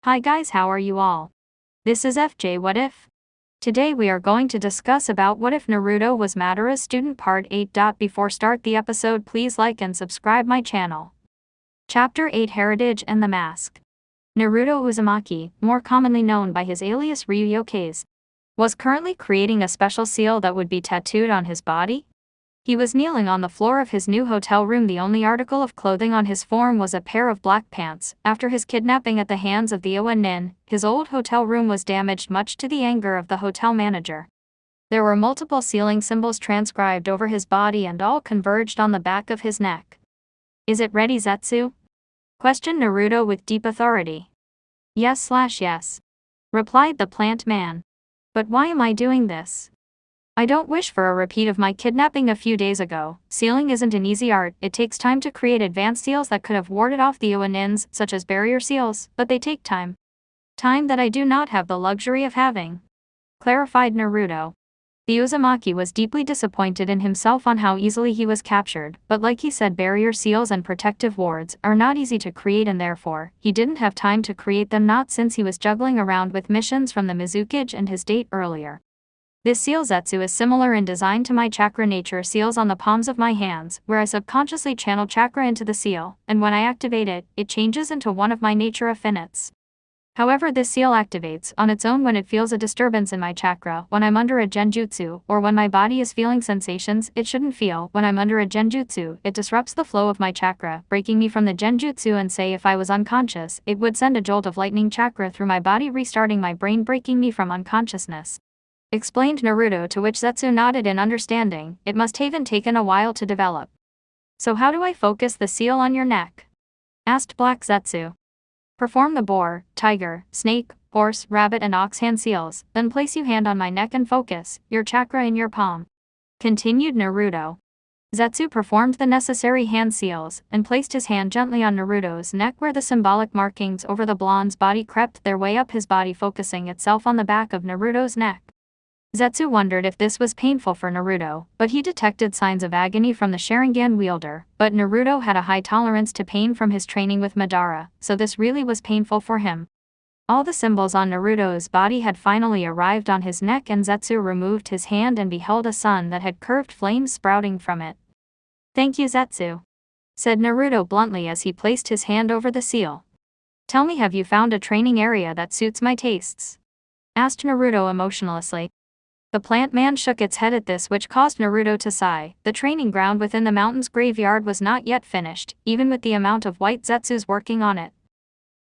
Hi guys, how are you all? This is FJ What If? Today we are going to discuss about what if Naruto was Madara's student part 8. Before start the episode, please like and subscribe my channel. Chapter 8 Heritage and the Mask. Naruto Uzumaki, more commonly known by his alias Ryuyoke's, was currently creating a special seal that would be tattooed on his body. He was kneeling on the floor of his new hotel room. The only article of clothing on his form was a pair of black pants. After his kidnapping at the hands of the Onin, his old hotel room was damaged, much to the anger of the hotel manager. There were multiple sealing symbols transcribed over his body and all converged on the back of his neck. "Is it ready, Zetsu?" questioned Naruto with deep authority. Yes, replied the plant man. "But why am I doing this? I don't wish for a repeat of my kidnapping a few days ago. Sealing isn't an easy art. It takes time to create advanced seals that could have warded off the Onins, such as barrier seals, but they take time. Time that I do not have the luxury of having," clarified Naruto. The Uzumaki was deeply disappointed in himself on how easily he was captured, but like he said, barrier seals and protective wards are not easy to create, and therefore, he didn't have time to create them, not since he was juggling around with missions from the Mizukage and his date earlier. This seal Zetsu is similar in design to my chakra nature seals on the palms of my hands, where I subconsciously channel chakra into the seal, and when I activate it, it changes into one of my nature affinites. However, this seal activates on its own when it feels a disturbance in my chakra, when I'm under a genjutsu, or when my body is feeling sensations it shouldn't feel. When I'm under a genjutsu, it disrupts the flow of my chakra, breaking me from the genjutsu, and say if I was unconscious, it would send a jolt of lightning chakra through my body, restarting my brain, breaking me from unconsciousness," explained Naruto, to which Zetsu nodded in understanding. It must have taken a while to develop. "So how do I focus the seal on your neck?" asked Black Zetsu. "Perform the boar, tiger, snake, horse, rabbit and ox hand seals, then place your hand on my neck and focus your chakra in your palm," continued Naruto. Zetsu performed the necessary hand seals, and placed his hand gently on Naruto's neck, where the symbolic markings over the blonde's body crept their way up his body, focusing itself on the back of Naruto's neck. Zetsu wondered if this was painful for Naruto, but he detected signs of agony from the Sharingan wielder. But Naruto had a high tolerance to pain from his training with Madara, so this really was painful for him. All the symbols on Naruto's body had finally arrived on his neck, and Zetsu removed his hand and beheld a sun that had curved flames sprouting from it. "Thank you, Zetsu," said Naruto bluntly as he placed his hand over the seal. "Tell me, have you found a training area that suits my tastes?" asked Naruto emotionlessly. The plant man shook its head at this, which caused Naruto to sigh. The training ground within the mountain's graveyard was not yet finished, even with the amount of white Zetsus working on it.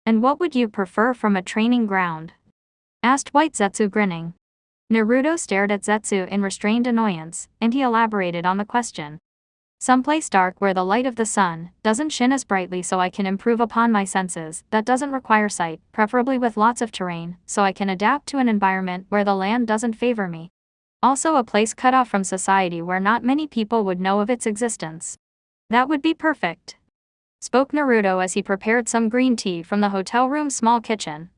"And what would you prefer from a training ground?" asked White Zetsu, grinning. Naruto stared at Zetsu in restrained annoyance, and he elaborated on the question. "Someplace dark where the light of the sun doesn't shine as brightly, so I can improve upon my senses, that doesn't require sight, preferably with lots of terrain, so I can adapt to an environment where the land doesn't favor me. Also a place cut off from society where not many people would know of its existence. That would be perfect," spoke Naruto as he prepared some green tea from the hotel room's small kitchen.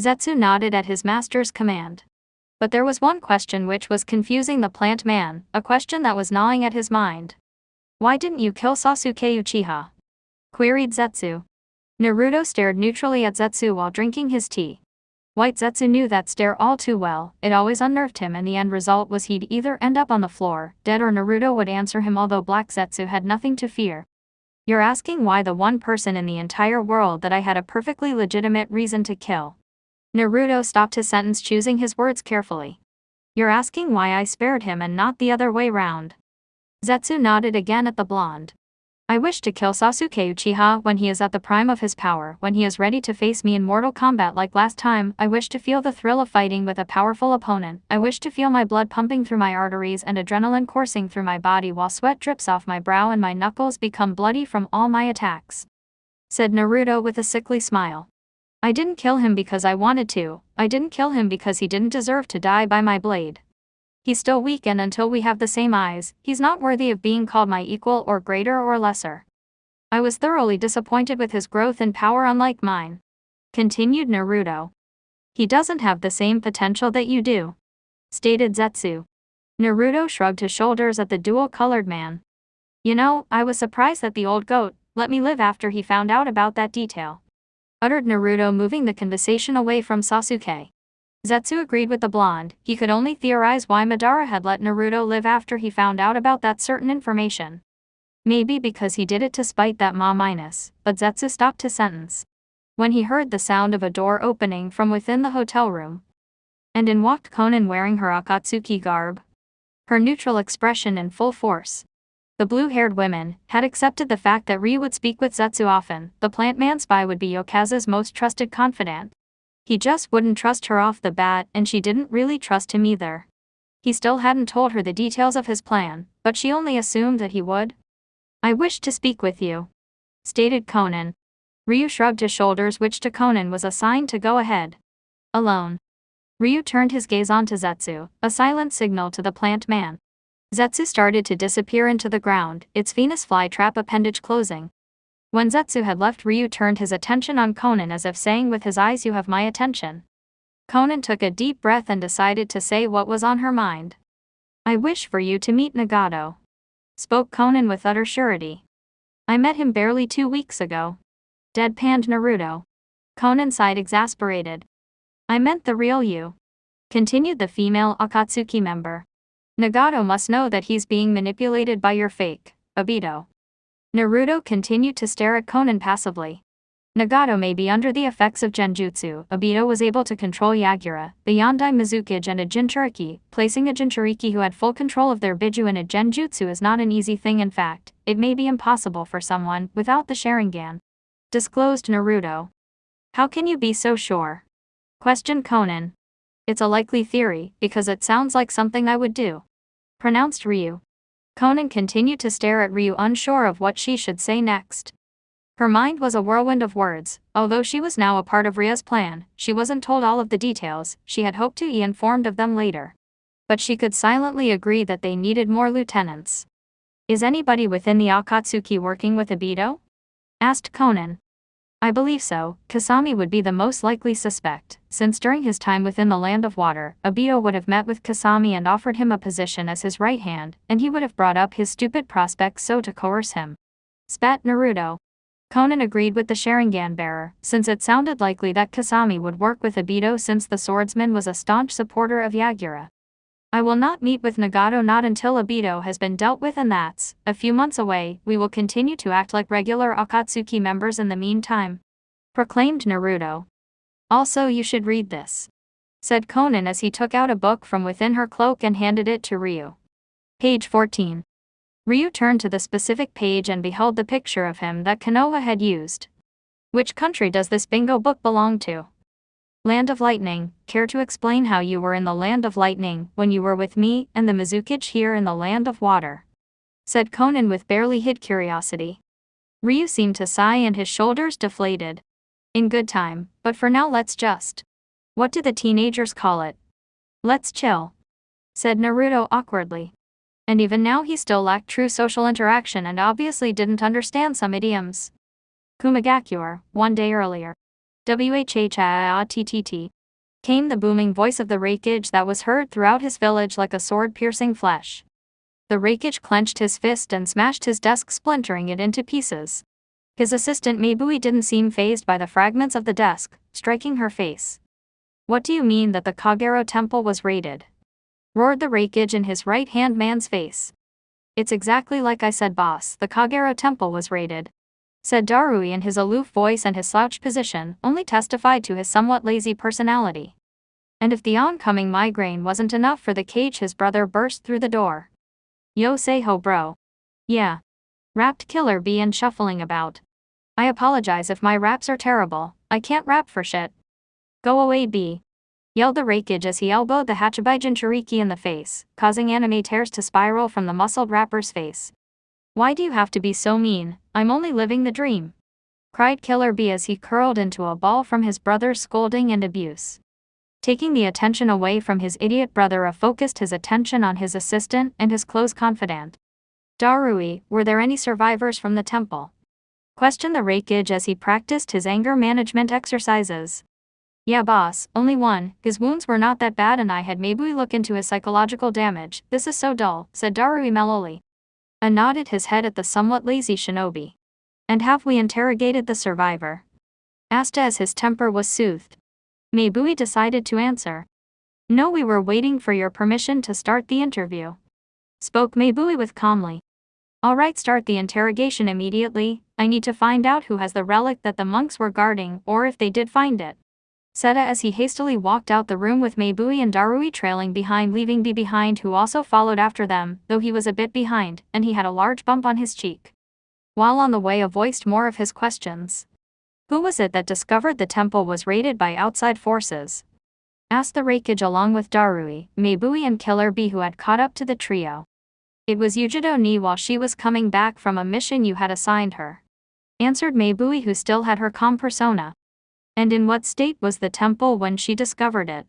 Zetsu nodded at his master's command. But there was one question which was confusing the plant man, a question that was gnawing at his mind. "Why didn't you kill Sasuke Uchiha?" queried Zetsu. Naruto stared neutrally at Zetsu while drinking his tea. White Zetsu knew that stare all too well. It always unnerved him, and the end result was he'd either end up on the floor, dead, or Naruto would answer him, although Black Zetsu had nothing to fear. "You're asking why the one person in the entire world that I had a perfectly legitimate reason to kill." Naruto stopped his sentence, choosing his words carefully. "You're asking why I spared him and not the other way round." Zetsu nodded again at the blonde. "I wish to kill Sasuke Uchiha when he is at the prime of his power, when he is ready to face me in mortal combat like last time. I wish to feel the thrill of fighting with a powerful opponent. I wish to feel my blood pumping through my arteries and adrenaline coursing through my body while sweat drips off my brow and my knuckles become bloody from all my attacks," said Naruto with a sickly smile. "I didn't kill him because I wanted to. I didn't kill him because he didn't deserve to die by my blade. He's still weak, and until we have the same eyes, he's not worthy of being called my equal or greater or lesser. I was thoroughly disappointed with his growth and power unlike mine," continued Naruto. "He doesn't have the same potential that you do," stated Zetsu. Naruto shrugged his shoulders at the dual-colored man. "You know, I was surprised that the old goat let me live after he found out about that detail. uttered Naruto, moving the conversation away from Sasuke. Zetsu agreed with the blonde. He could only theorize why Madara had let Naruto live after he found out about that certain information. Maybe because he did it to spite that but Zetsu stopped his sentence when he heard the sound of a door opening from within the hotel room. And in walked Konan, wearing her Akatsuki garb, her neutral expression in full force. The blue-haired woman had accepted the fact that Ryu would speak with Zetsu often. The plant man spy would be Yokaza's most trusted confidant. He just wouldn't trust her off the bat, and she didn't really trust him either. He still hadn't told her the details of his plan, but she only assumed that he would. "I wish to speak with you," stated Konan. Ryu shrugged his shoulders, which to Konan was a sign to go ahead. "Alone." Ryu turned his gaze onto Zetsu, a silent signal to the plant man. Zetsu started to disappear into the ground, its Venus flytrap appendage closing. When Zetsu had left, Ryu turned his attention on Konan, as if saying with his eyes, "You have my attention." Konan took a deep breath and decided to say what was on her mind. "I wish for you to meet Nagato," spoke Konan with utter surety. "I met him barely 2 weeks ago," deadpanned Naruto. Konan sighed, exasperated. "I meant the real you," continued the female Akatsuki member. "Nagato must know that he's being manipulated by your fake Obito." Naruto continued to stare at Konan passively. Nagato may be under the effects of genjutsu. Obito was able to control Yagura, the Yandai Mizuki, and a Jinchuriki. Placing a Jinchuriki who had full control of their Biju in a genjutsu is not an easy thing. In fact, it may be impossible for someone without the Sharingan, disclosed Naruto. "How can you be so sure?" questioned Konan. "It's a likely theory, because it sounds like something I would do," pronounced Ryu. Konan continued to stare at Ryu, unsure of what she should say next. Her mind was a whirlwind of words. Although she was now a part of Rya's plan, she wasn't told all of the details. She had hoped to be informed of them later. But she could silently agree that they needed more lieutenants. "Is anybody within the Akatsuki working with Obito?" asked Konan. "I believe so. Kasami would be the most likely suspect, since during his time within the Land of Water, Obito would have met with Kasami and offered him a position as his right hand, and he would have brought up his stupid prospects so to coerce him," spat Naruto. Konan agreed with the Sharingan bearer, since it sounded likely that Kasami would work with Obito, since the swordsman was a staunch supporter of Yagura. "I will not meet with Nagato, not until Obito has been dealt with, and that's a few months away. We will continue to act like regular Akatsuki members in the meantime," proclaimed Naruto. "Also, you should read this," said Konan as he took out a book from within her cloak and handed it to Ryu. Page 14. Ryu turned to the specific page and beheld the picture of him that Konoha had used. "Which country does this bingo book belong to?" "Land of Lightning. Care to explain how you were in the Land of Lightning when you were with me and the Mizuki here in the Land of Water?" said Konan with barely hid curiosity. Ryu seemed to sigh and his shoulders deflated. "In good time, but for now let's just— what do the teenagers call it? Let's chill," said Naruto awkwardly. And even now he still lacked true social interaction and obviously didn't understand some idioms. "Kumagakure, 1 day earlier. WHHAATTT. Came the booming voice of the Raikage that was heard throughout his village like a sword piercing flesh. The Raikage clenched his fist and smashed his desk, splintering it into pieces. His assistant Mibui didn't seem fazed by the fragments of the desk, striking her face. "What do you mean that the Kagero temple was raided?" roared the Raikage in his right-hand man's face. "It's exactly like I said, boss. The Kagero temple was raided," said Darui in his aloof voice, and his slouched position only testified to his somewhat lazy personality. And if the oncoming migraine wasn't enough for the cage, his brother burst through the door. "Yo say ho, bro." "Yeah," rapped Killer B, and shuffling about. "I apologize if my raps are terrible. I can't rap for shit." "Go away, B," yelled the Raikage as he elbowed the Hachibai Jinchuriki in the face, causing anime tears to spiral from the muscled rapper's face. "Why do you have to be so mean? I'm only living the dream," cried Killer B as he curled into a ball from his brother's scolding and abuse. Taking the attention away from his idiot brother, focused his attention on his assistant and his close confidant. "Darui, were there any survivors from the temple?" questioned the Raikage as he practiced his anger management exercises. "Yeah, boss, only one. His wounds were not that bad and I had Mabui look into his psychological damage." "This is so dull," said Darui mellowly. And nodded his head at the somewhat lazy shinobi. "And have we interrogated the survivor?" asked as his temper was soothed. Meibui decided to answer. No, we were waiting for your permission to start the interview, spoke Meibui with calmly. Alright, start the interrogation immediately. I need to find out who has the relic that the monks were guarding, or if they did find it, said as he hastily walked out the room with Meibui and Darui trailing behind, leaving B behind, who also followed after them, though he was a bit behind, and he had a large bump on his cheek. While on the way, voiced more of his questions. Who was it that discovered the temple was raided by outside forces? Asked the Reikage along with Darui, Meibui and Killer B, who had caught up to the trio. It was Yujido Ni while she was coming back from a mission you had assigned her, answered Meibui, who still had her calm persona. And in what state was the temple when she discovered it?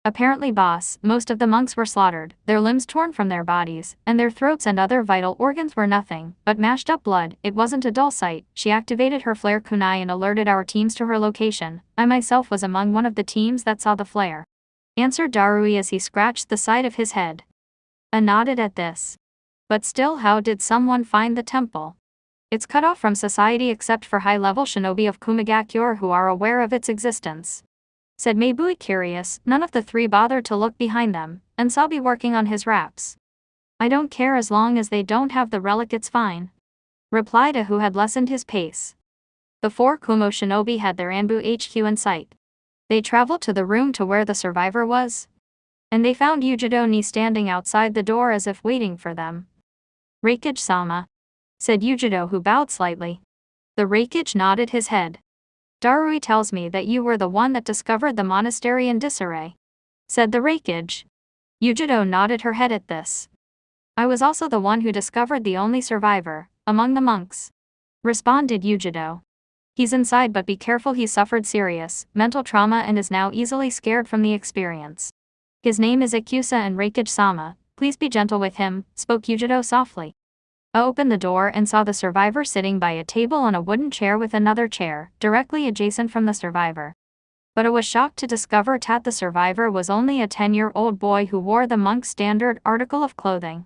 Apparently, boss, most of the monks were slaughtered, their limbs torn from their bodies, and their throats and other vital organs were nothing but mashed up blood. It wasn't a dull sight. She activated her flare kunai and alerted our teams to her location. I myself was among one of the teams that saw the flare, answered Darui as he scratched the side of his head. I nodded at this. But still, how did someone find the temple? It's cut off from society except for high-level shinobi of Kumigakure who are aware of its existence, said Meibui, curious. None of the three bothered to look behind them, and saw B working on his raps. I don't care as long as they don't have the relic, it's fine, replied A, who had lessened his pace. The four Kumo shinobi had their Anbu HQ in sight. They traveled to the room to where the survivor was, and they found Yujido Ni standing outside the door as if waiting for them. Reikage-sama, said Yujido, who bowed slightly. The Reikage nodded his head. Darui tells me that you were the one that discovered the monastery in disarray, said the Reikage. Yujido nodded her head at this. I was also the one who discovered the only survivor among the monks, responded Yujido. He's inside, but be careful, he suffered serious mental trauma and is now easily scared from the experience. His name is Ikusa, and Reikage-sama, please be gentle with him, spoke Yujido softly. I opened the door and saw the survivor sitting by a table on a wooden chair with another chair directly adjacent from the survivor. But I was shocked to discover that the survivor was only a 10-year-old boy who wore the monk's standard article of clothing,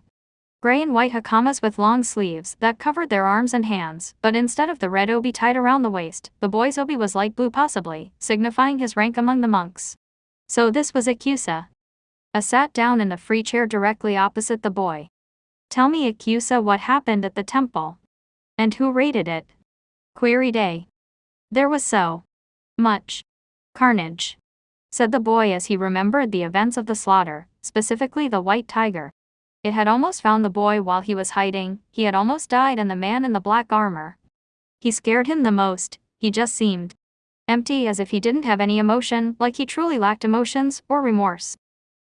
gray and white hakamas with long sleeves that covered their arms and hands, but instead of the red obi tied around the waist, the boy's obi was light blue, possibly signifying his rank among the monks. So this was Ikusa. I sat down in the free chair directly opposite the boy. Tell me, Ikusa, what happened at the temple? And who raided it? Queried A. There was so much carnage, said the boy as he remembered the events of the slaughter, specifically the white tiger. It had almost found the boy while he was hiding, he had almost died, and the man in the black armor. He scared him the most. He just seemed empty, as if he didn't have any emotion, like he truly lacked emotions or remorse.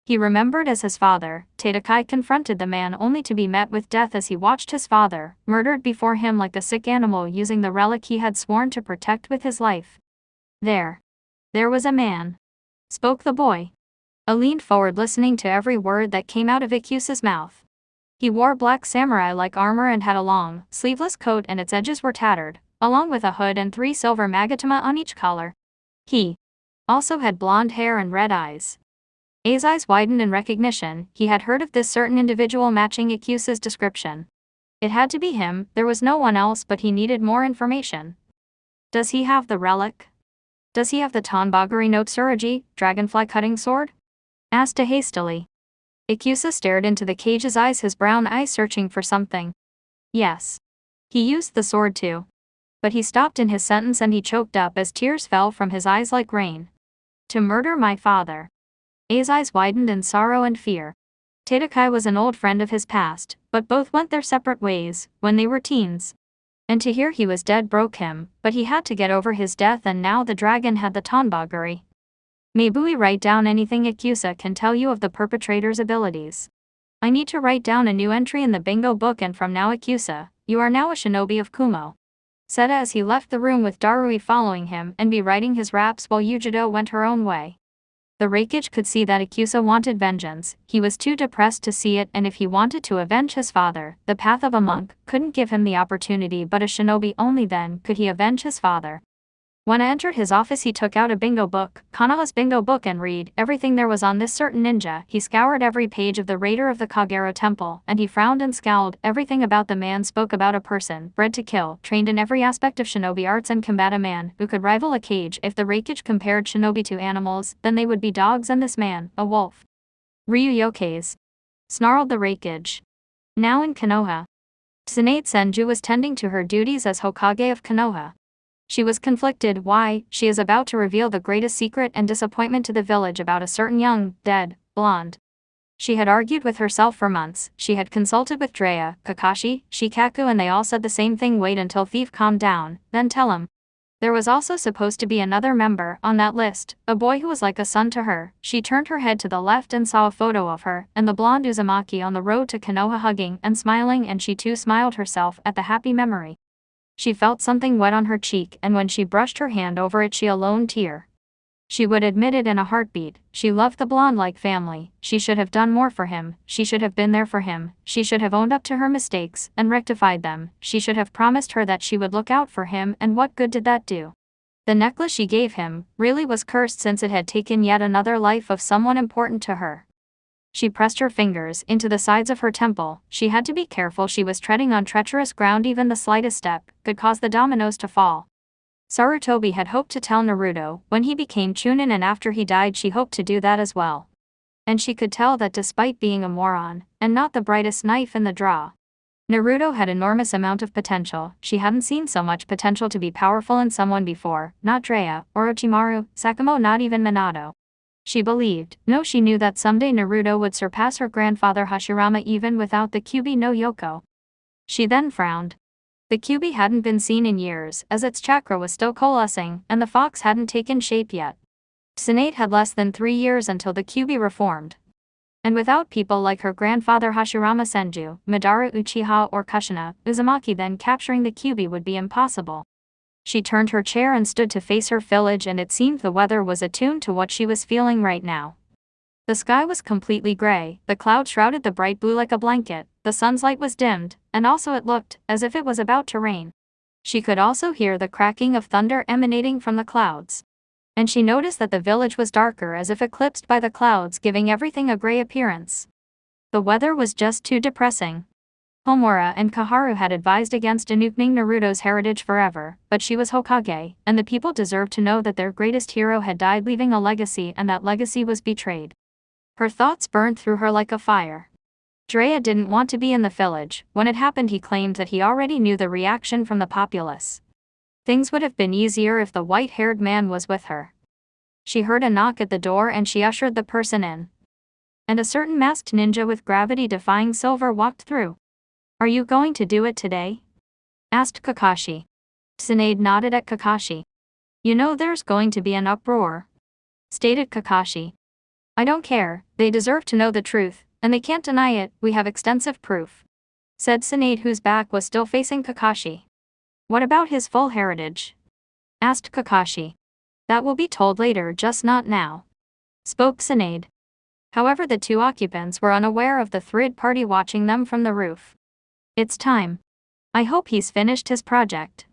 He remembered as his father, Tadakai, confronted the man only to be met with death as he watched his father murdered before him like a sick animal using the relic he had sworn to protect with his life. There was a man, spoke the boy. I leaned forward, listening to every word that came out of Ikusa's mouth. He wore black samurai-like armor and had a long, sleeveless coat, and its edges were tattered, along with a hood and 3 silver magatama on each collar. He also had blonde hair and red eyes. A's eyes widened in recognition. He had heard of this certain individual matching Ikusa's description. It had to be him, there was no one else, but he needed more information. Does he have the relic? Does he have the Tonbaguri no Tsurugi, dragonfly cutting sword? Asked A hastily. Ikusa stared into the cage's eyes, his brown eyes searching for something. Yes. He used the sword too. But he stopped in his sentence and he choked up as tears fell from his eyes like rain. To murder my father. A's eyes widened in sorrow and fear. Tadakai was an old friend of his past, but both went their separate ways when they were teens. And to hear he was dead broke him, but he had to get over his death, and now the dragon had the Tonbaguri. Meibui, write down anything Ikusa can tell you of the perpetrator's abilities. I need to write down a new entry in the bingo book, and from now, Ikusa, you are now a shinobi of Kumo, said as he left the room with Darui following him and be writing his raps while Yujido went her own way. The Reikage could see that Ikusa wanted vengeance. He was too depressed to see it, and if he wanted to avenge his father, the path of a monk couldn't give him the opportunity, but a shinobi only then could he avenge his father. When I entered his office he took out a bingo book, Konoha's bingo book, and read everything there was on this certain ninja. He scoured every page of the Raider of the Kagero Temple, and he frowned and scowled. Everything about the man spoke about a person, bred to kill, trained in every aspect of shinobi arts, and combat a man who could rival a cage. If the Reikage compared shinobi to animals, then they would be dogs and this man, a wolf. Ryu Yokeis, snarled the Reikage. Now in Konoha, Tsunade Senju was tending to her duties as Hokage of Konoha. She was conflicted. Why? She is about to reveal the greatest secret and disappointment to the village about a certain young, dead, blonde. She had argued with herself for months. She had consulted with Drea, Kakashi, Shikaku, and they all said the same thing: wait until Thief calmed down, then tell him. There was also supposed to be another member on that list, a boy who was like a son to her. She turned her head to the left and saw a photo of her and the blonde Uzumaki on the road to Konoha hugging and smiling, and she too smiled herself at the happy memory. She felt something wet on her cheek, and when she brushed her hand over it she alone tear. She would admit it in a heartbeat. She loved the blonde like family. She should have done more for him. She should have been there for him. She should have owned up to her mistakes and rectified them. She should have promised her that she would look out for him, and what good did that do? The necklace she gave him really was cursed, since it had taken yet another life of someone important to her. She pressed her fingers into the sides of her temple. She had to be careful. She was treading on treacherous ground. Even the slightest step could cause the dominoes to fall. Sarutobi had hoped to tell Naruto when he became Chunin, and after he died she hoped to do that as well. And she could tell that despite being a moron, and not the brightest knife in the draw, Naruto had enormous amount of potential. She hadn't seen so much potential to be powerful in someone before, not Drea, Orochimaru, Sakamo, not even Minato. She believed, no, she knew that someday Naruto would surpass her grandfather Hashirama even without the Kyuubi no Yoko. She then frowned. The Kyuubi hadn't been seen in years, as its chakra was still coalescing, and the fox hadn't taken shape yet. Tsunade had less than 3 years until the Kyuubi reformed. And without people like her grandfather Hashirama Senju, Madara Uchiha, or Kushina, Uzumaki then capturing the Kyuubi would be impossible. She turned her chair and stood to face her village, and it seemed the weather was attuned to what she was feeling right now. The sky was completely gray, the cloud shrouded the bright blue like a blanket, the sun's light was dimmed, and also it looked as if it was about to rain. She could also hear the cracking of thunder emanating from the clouds. And she noticed that the village was darker, as if eclipsed by the clouds, giving everything a gray appearance. The weather was just too depressing. Homura and Kaharu had advised against denouncing Naruto's heritage forever, but she was Hokage, and the people deserved to know that their greatest hero had died leaving a legacy, and that legacy was betrayed. Her thoughts burned through her like a fire. Drea didn't want to be in the village. When it happened he claimed that he already knew the reaction from the populace. Things would have been easier if the white-haired man was with her. She heard a knock at the door and she ushered the person in. And a certain masked ninja with gravity-defying silver walked through. "Are you going to do it today?" asked Kakashi. Tsunade nodded at Kakashi. "You know there's going to be an uproar," stated Kakashi. "I don't care, they deserve to know the truth, and they can't deny it, we have extensive proof," said Tsunade, whose back was still facing Kakashi. "What about his full heritage?" asked Kakashi. "That will be told later, just not now," spoke Tsunade. However, the two occupants were unaware of the third party watching them from the roof. "It's time. I hope he's finished his project."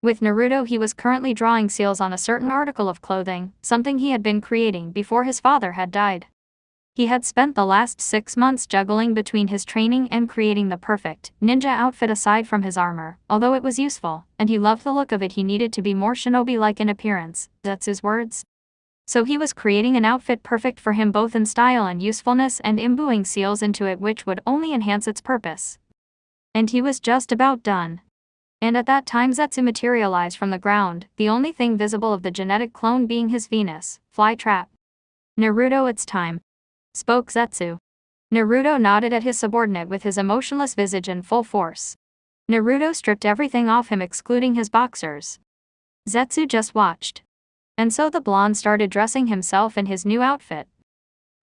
With Naruto, he was currently drawing seals on a certain article of clothing, something he had been creating before his father had died. He had spent the last 6 months juggling between his training and creating the perfect ninja outfit aside from his armor, although it was useful, and he loved the look of it. He needed to be more shinobi-like in appearance, that's his words. So he was creating an outfit perfect for him both in style and usefulness, and imbuing seals into it which would only enhance its purpose. And he was just about done. And at that time Zetsu materialized from the ground, the only thing visible of the genetic clone being his Venus fly trap. "Naruto, it's time," spoke Zetsu. Naruto nodded at his subordinate with his emotionless visage in full force. Naruto stripped everything off him excluding his boxers. Zetsu just watched. And so the blonde started dressing himself in his new outfit.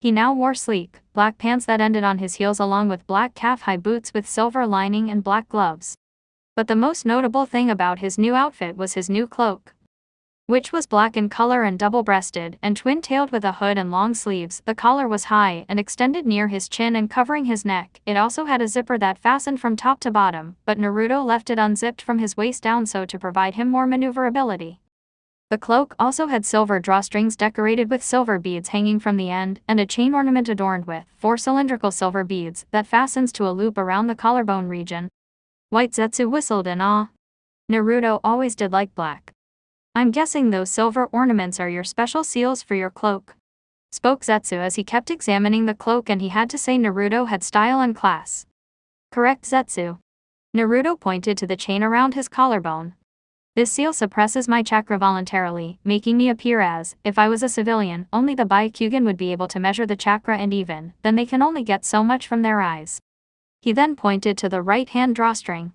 He now wore sleek, black pants that ended on his heels along with black calf-high boots with silver lining and black gloves. But the most notable thing about his new outfit was his new cloak, which was black in color and double-breasted and twin-tailed with a hood and long sleeves. The collar was high and extended near his chin and covering his neck. It also had a zipper that fastened from top to bottom, but Naruto left it unzipped from his waist down so to provide him more maneuverability. The cloak also had silver drawstrings decorated with silver beads hanging from the end, and a chain ornament adorned with 4 cylindrical silver beads that fastens to a loop around the collarbone region. White Zetsu whistled in awe. Naruto always did like black. I'm guessing those silver ornaments are your special seals for your cloak, spoke Zetsu as he kept examining the cloak, and he had to say Naruto had style and class. Correct, Zetsu. Naruto pointed to the chain around his collarbone. This seal suppresses my chakra voluntarily, making me appear as if I was a civilian. Only the Byakugan would be able to measure the chakra, and even then they can only get so much from their eyes. He then pointed to the right-hand drawstring.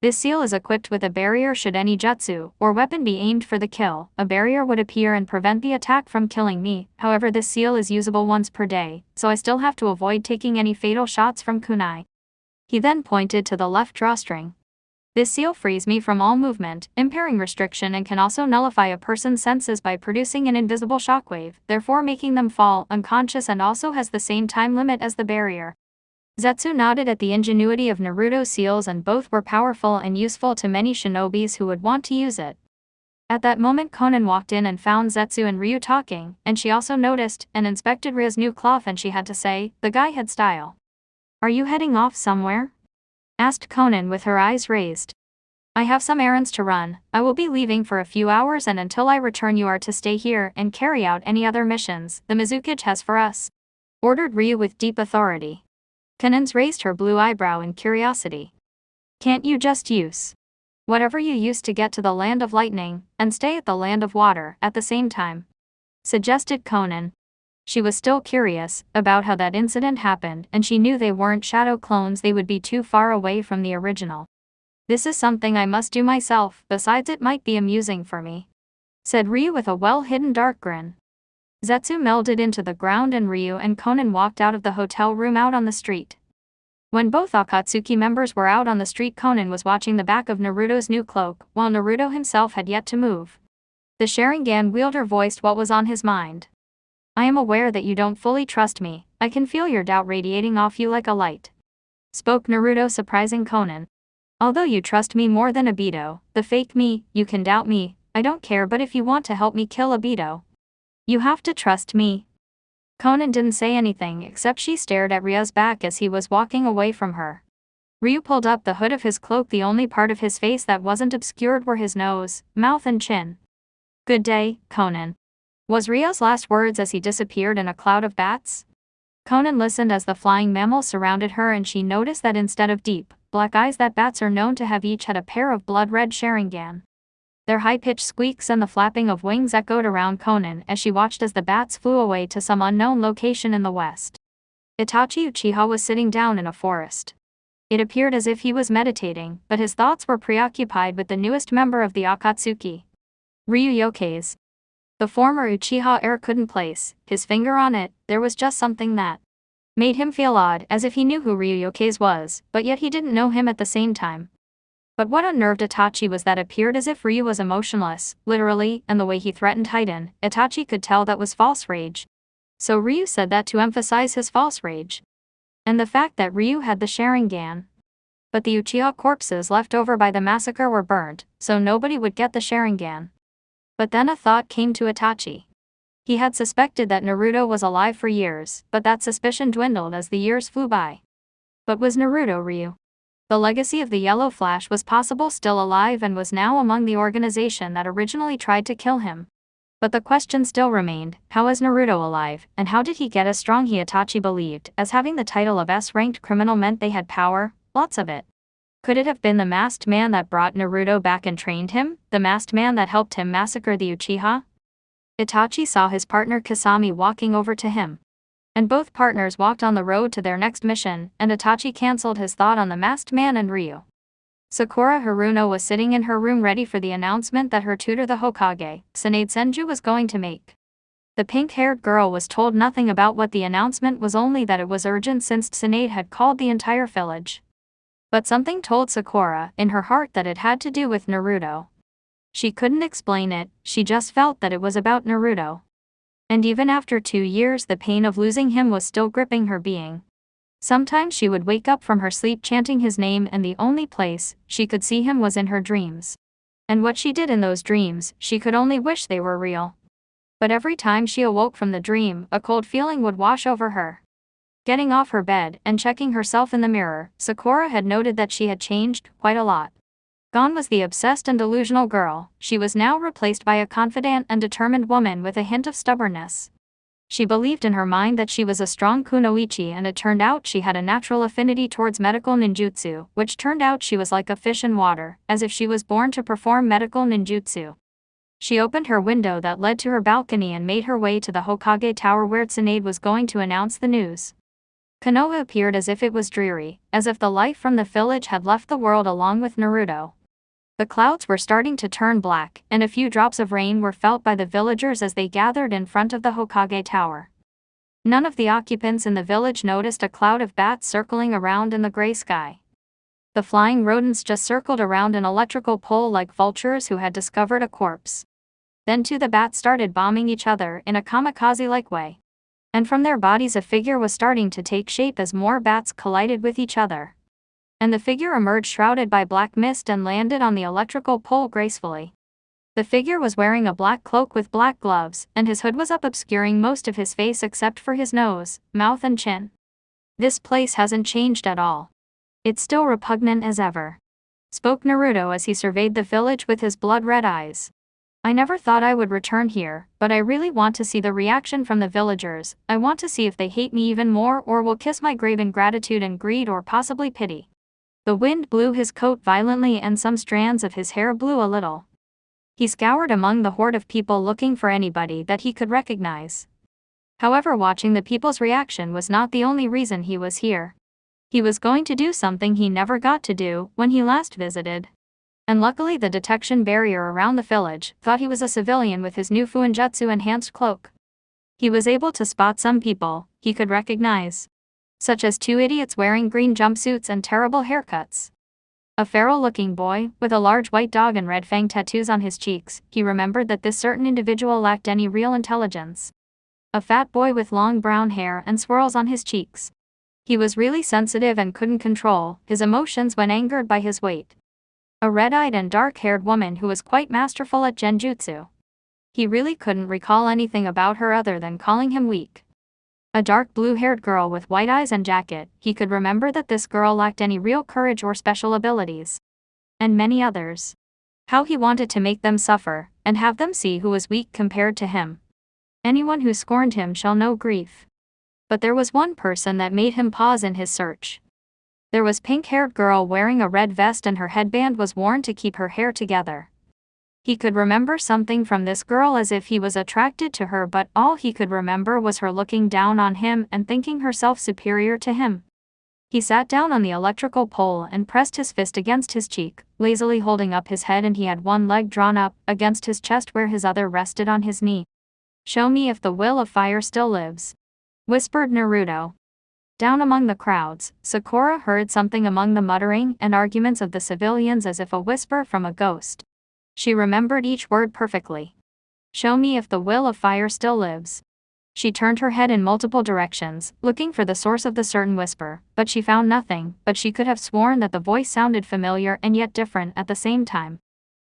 This seal is equipped with a barrier. Should any jutsu or weapon be aimed for the kill, a barrier would appear and prevent the attack from killing me. However, this seal is usable once per day, so I still have to avoid taking any fatal shots from kunai. He then pointed to the left drawstring. This seal frees me from all movement, impairing restriction, and can also nullify a person's senses by producing an invisible shockwave, therefore making them fall unconscious, and also has the same time limit as the barrier. Zetsu nodded at the ingenuity of Naruto's seals, and both were powerful and useful to many shinobis who would want to use it. At that moment, Konan walked in and found Zetsu and Ryu talking, and she also noticed and inspected Ryu's new cloth, and she had to say, the guy had style. Are you heading off somewhere? Asked Konan with her eyes raised. I have some errands to run. I will be leaving for a few hours, and until I return you are to stay here and carry out any other missions the Mizukage has for us, ordered Ryu with deep authority. Kanans raised her blue eyebrow in curiosity. Can't you just use whatever you used to get to the Land of Lightning, and stay at the Land of Water at the same time? Suggested Konan. She was still curious about how that incident happened, and she knew they weren't shadow clones, they would be too far away from the original. This is something I must do myself, besides it might be amusing for me, said Ryu with a well-hidden dark grin. Zetsu melded into the ground, and Ryu and Konan walked out of the hotel room out on the street. When both Akatsuki members were out on the street, Konan was watching the back of Naruto's new cloak, while Naruto himself had yet to move. The Sharingan wielder voiced what was on his mind. I am aware that you don't fully trust me. I can feel your doubt radiating off you like a light, spoke Naruto, surprising Konan. Although you trust me more than Obito, the fake me, you can doubt me. I don't care, but if you want to help me kill Obito, you have to trust me. Konan didn't say anything, except she stared at Ryu's back as he was walking away from her. Ryu pulled up the hood of his cloak. The only part of his face that wasn't obscured were his nose, mouth, and chin. Good day, Konan, was Ryu's last words as he disappeared in a cloud of bats. Konan listened as the flying mammals surrounded her, and she noticed that instead of deep, black eyes that bats are known to have, each had a pair of blood-red Sharingan. Their high-pitched squeaks and the flapping of wings echoed around Konan as she watched as the bats flew away to some unknown location in the west. Itachi Uchiha was sitting down in a forest. It appeared as if he was meditating, but his thoughts were preoccupied with the newest member of the Akatsuki, Ryu Yokeis. The former Uchiha heir couldn't place his finger on it. There was just something that made him feel odd, as if he knew who Ryu Yokeis was, but yet he didn't know him at the same time. But what unnerved Itachi was that it appeared as if Ryu was emotionless, literally, and the way he threatened Titan, Itachi could tell that was false rage. So Ryu said that to emphasize his false rage, and the fact that Ryu had the Sharingan. But the Uchiha corpses left over by the massacre were burnt, so nobody would get the Sharingan. But then a thought came to Itachi. He had suspected that Naruto was alive for years, but that suspicion dwindled as the years flew by. But was Naruto Ryu? The legacy of the Yellow Flash was possible still alive and was now among the organization that originally tried to kill him. But the question still remained, how is Naruto alive, and how did he get as strong? Itachi believed, as having the title of S-ranked criminal meant they had power, lots of it. Could it have been the masked man that brought Naruto back and trained him, the masked man that helped him massacre the Uchiha? Itachi saw his partner Kasami walking over to him, and both partners walked on the road to their next mission, and Itachi cancelled his thought on the masked man and Ryu. Sakura Haruno was sitting in her room ready for the announcement that her tutor, the Hokage, Tsunade Senju, was going to make. The pink-haired girl was told nothing about what the announcement was, only that it was urgent since Tsunade had called the entire village. But something told Sakura in her heart that it had to do with Naruto. She couldn't explain it, she just felt that it was about Naruto. And even after 2 years, the pain of losing him was still gripping her being. Sometimes she would wake up from her sleep chanting his name, and the only place she could see him was in her dreams. And what she did in those dreams, she could only wish they were real. But every time she awoke from the dream, a cold feeling would wash over her. Getting off her bed and checking herself in the mirror, Sakura had noted that she had changed quite a lot. Gone was the obsessed and delusional girl, she was now replaced by a confident and determined woman with a hint of stubbornness. She believed in her mind that she was a strong kunoichi, and it turned out she had a natural affinity towards medical ninjutsu, which turned out she was like a fish in water, as if she was born to perform medical ninjutsu. She opened her window that led to her balcony and made her way to the Hokage Tower where Tsunade was going to announce the news. Konoha appeared as if it was dreary, as if the life from the village had left the world along with Naruto. The clouds were starting to turn black, and a few drops of rain were felt by the villagers as they gathered in front of the Hokage Tower. None of the occupants in the village noticed a cloud of bats circling around in the gray sky. The flying rodents just circled around an electrical pole like vultures who had discovered a corpse. Then too the bats started bombing each other in a kamikaze-like way. And from their bodies a figure was starting to take shape as more bats collided with each other. And the figure emerged shrouded by black mist and landed on the electrical pole gracefully. The figure was wearing a black cloak with black gloves, and his hood was up obscuring most of his face except for his nose, mouth and chin. This place hasn't changed at all. It's still repugnant as ever, spoke Naruto as he surveyed the village with his blood-red eyes. I never thought I would return here, but I really want to see the reaction from the villagers. I want to see if they hate me even more or will kiss my grave in gratitude and greed or possibly pity. The wind blew his coat violently and some strands of his hair blew a little. He scoured among the horde of people looking for anybody that he could recognize. However, watching the people's reaction was not the only reason he was here. He was going to do something he never got to do when he last visited. And luckily the detection barrier around the village thought he was a civilian with his new Fuinjutsu enhanced cloak. He was able to spot some people he could recognize, such as two idiots wearing green jumpsuits and terrible haircuts. A feral-looking boy, with a large white dog and red fang tattoos on his cheeks. He remembered that this certain individual lacked any real intelligence. A fat boy with long brown hair and swirls on his cheeks. He was really sensitive and couldn't control his emotions when angered by his weight. A red-eyed and dark-haired woman who was quite masterful at genjutsu. He really couldn't recall anything about her other than calling him weak. A dark blue-haired girl with white eyes and jacket. He could remember that this girl lacked any real courage or special abilities. And many others. How he wanted to make them suffer, and have them see who was weak compared to him. Anyone who scorned him shall know grief. But there was one person that made him pause in his search. There was pink-haired girl wearing a red vest and her headband was worn to keep her hair together. He could remember something from this girl as if he was attracted to her, but all he could remember was her looking down on him and thinking herself superior to him. He sat down on the electrical pole and pressed his fist against his cheek, lazily holding up his head, and he had one leg drawn up against his chest where his other rested on his knee. Show me if the will of fire still lives, whispered Naruto. Down among the crowds, Sakura heard something among the muttering and arguments of the civilians as if a whisper from a ghost. She remembered each word perfectly. Show me if the will of fire still lives. She turned her head in multiple directions, looking for the source of the certain whisper, but she found nothing, but she could have sworn that the voice sounded familiar and yet different at the same time.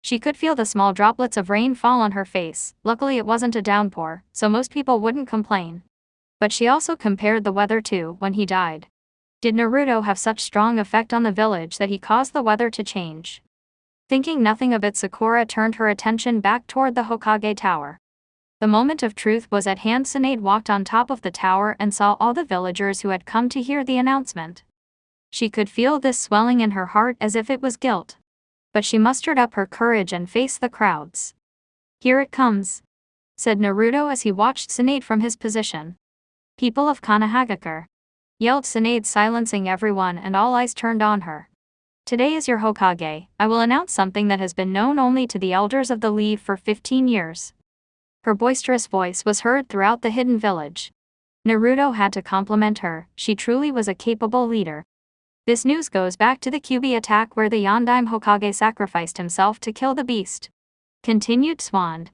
She could feel the small droplets of rain fall on her face. Luckily it wasn't a downpour, so most people wouldn't complain. But she also compared the weather to when he died. Did Naruto have such strong effect on the village that he caused the weather to change? Thinking nothing of it, Sakura turned her attention back toward the Hokage Tower. The moment of truth was at hand. Tsunade walked on top of the tower and saw all the villagers who had come to hear the announcement. She could feel this swelling in her heart as if it was guilt. But she mustered up her courage and faced the crowds. Here it comes, said Naruto as he watched Tsunade from his position. People of Konohagakure, yelled Tsunade, silencing everyone, and all eyes turned on her. Today is your Hokage. I will announce something that has been known only to the elders of the Leaf for 15 years. Her boisterous voice was heard throughout the hidden village. Naruto had to compliment her. She truly was a capable leader. This news goes back to the Kyuubi attack where the Yondaime Hokage sacrificed himself to kill the beast, continued Swand.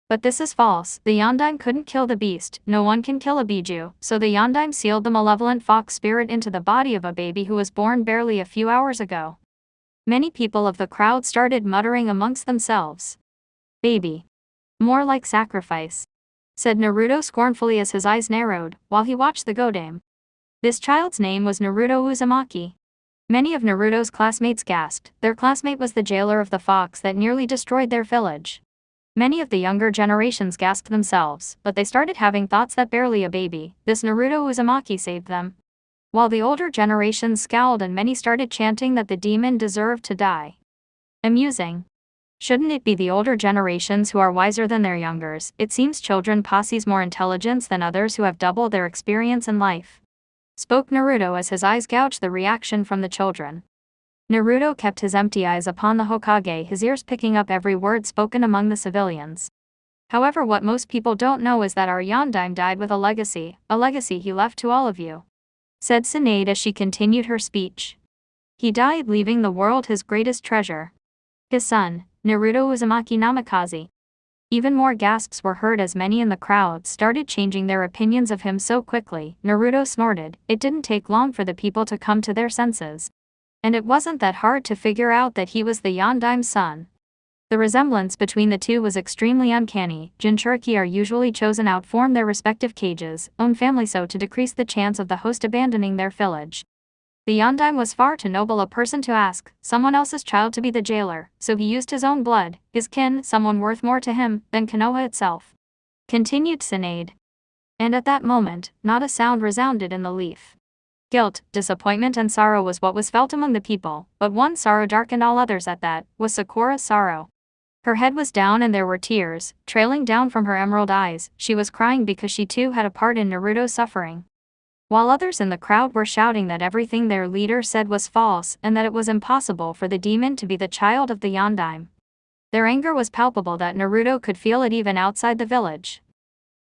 But this is false. The Yondaime couldn't kill the beast. No one can kill a Biju, so the Yondaime sealed the malevolent fox spirit into the body of a baby who was born barely a few hours ago. Many people of the crowd started muttering amongst themselves. Baby. More like sacrifice, said Naruto scornfully as his eyes narrowed, while he watched the Godame. This child's name was Naruto Uzumaki. Many of Naruto's classmates gasped. Their classmate was the jailer of the fox that nearly destroyed their village. Many of the younger generations gasped themselves, but they started having thoughts that barely a baby, this Naruto Uzumaki saved them. While the older generations scowled and many started chanting that the demon deserved to die. Amusing. Shouldn't it be the older generations who are wiser than their youngers? It seems children possess more intelligence than others who have double their experience in life. Spoke Naruto as his eyes gouged the reaction from the children. Naruto kept his empty eyes upon the Hokage, his ears picking up every word spoken among the civilians. However, what most people don't know is that our Yondaime died with a legacy he left to all of you, said Tsunade as she continued her speech. He died leaving the world his greatest treasure. His son, Naruto Uzumaki Namikaze. Even more gasps were heard as many in the crowd started changing their opinions of him so quickly. Naruto snorted. It didn't take long for the people to come to their senses. And it wasn't that hard to figure out that he was the Yondaime's son. The resemblance between the two was extremely uncanny. Jinchuriki are usually chosen out from their respective cages, own family, so to decrease the chance of the host abandoning their village. The Yondaime was far too noble a person to ask someone else's child to be the jailer, so he used his own blood, his kin, someone worth more to him than Konoha itself. Continued Tsunade. And at that moment, not a sound resounded in the leaf. Guilt, disappointment and sorrow was what was felt among the people, but one sorrow darkened all others at that, was Sakura's sorrow. Her head was down and there were tears, trailing down from her emerald eyes. She was crying because she too had a part in Naruto's suffering. While others in the crowd were shouting that everything their leader said was false and that it was impossible for the demon to be the child of the Yondaime. Their anger was palpable that Naruto could feel it even outside the village.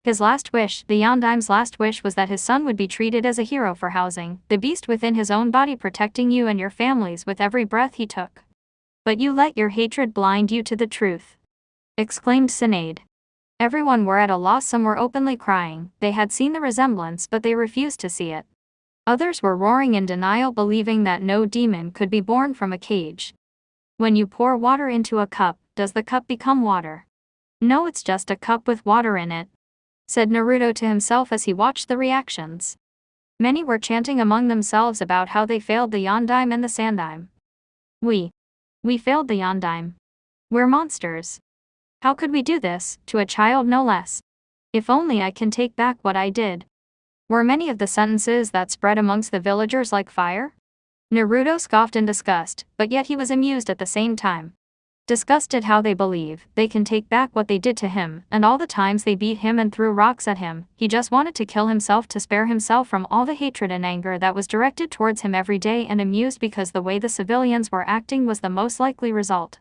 His last wish, the Yondaime's last wish, was that his son would be treated as a hero for housing the beast within his own body, protecting you and your families with every breath he took. But you let your hatred blind you to the truth, exclaimed Tsunade. Everyone were at a loss. Some were openly crying. They had seen the resemblance, but they refused to see it. Others were roaring in denial, believing that no demon could be born from a cage. When you pour water into a cup, does the cup become water? No, it's just a cup with water in it, said Naruto to himself as he watched the reactions. Many were chanting among themselves about how they failed the Yondaime and the Sandaime. We failed the Yondaime. We're monsters. How could we do this, to a child no less? If only I can take back what I did. Were many of the sentences that spread amongst the villagers like fire? Naruto scoffed in disgust, but yet he was amused at the same time. Disgust at how they believe they can take back what they did to him, and all the times they beat him and threw rocks at him. He just wanted to kill himself to spare himself from all the hatred and anger that was directed towards him every day, and amused because the way the civilians were acting was the most likely result.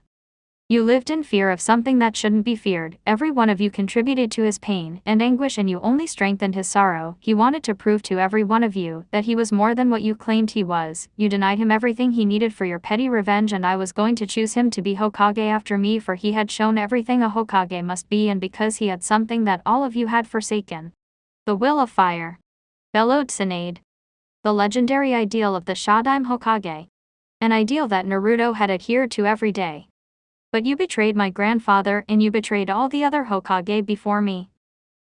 You lived in fear of something that shouldn't be feared. Every one of you contributed to his pain and anguish, and you only strengthened his sorrow. He wanted to prove to every one of you that he was more than what you claimed he was. You denied him everything he needed for your petty revenge, and I was going to choose him to be Hokage after me, for he had shown everything a Hokage must be, and because he had something that all of you had forsaken. The will of fire, bellowed Tsunade. The legendary ideal of the Shadaime Hokage. An ideal that Naruto had adhered to every day. But you betrayed my grandfather, and you betrayed all the other Hokage before me.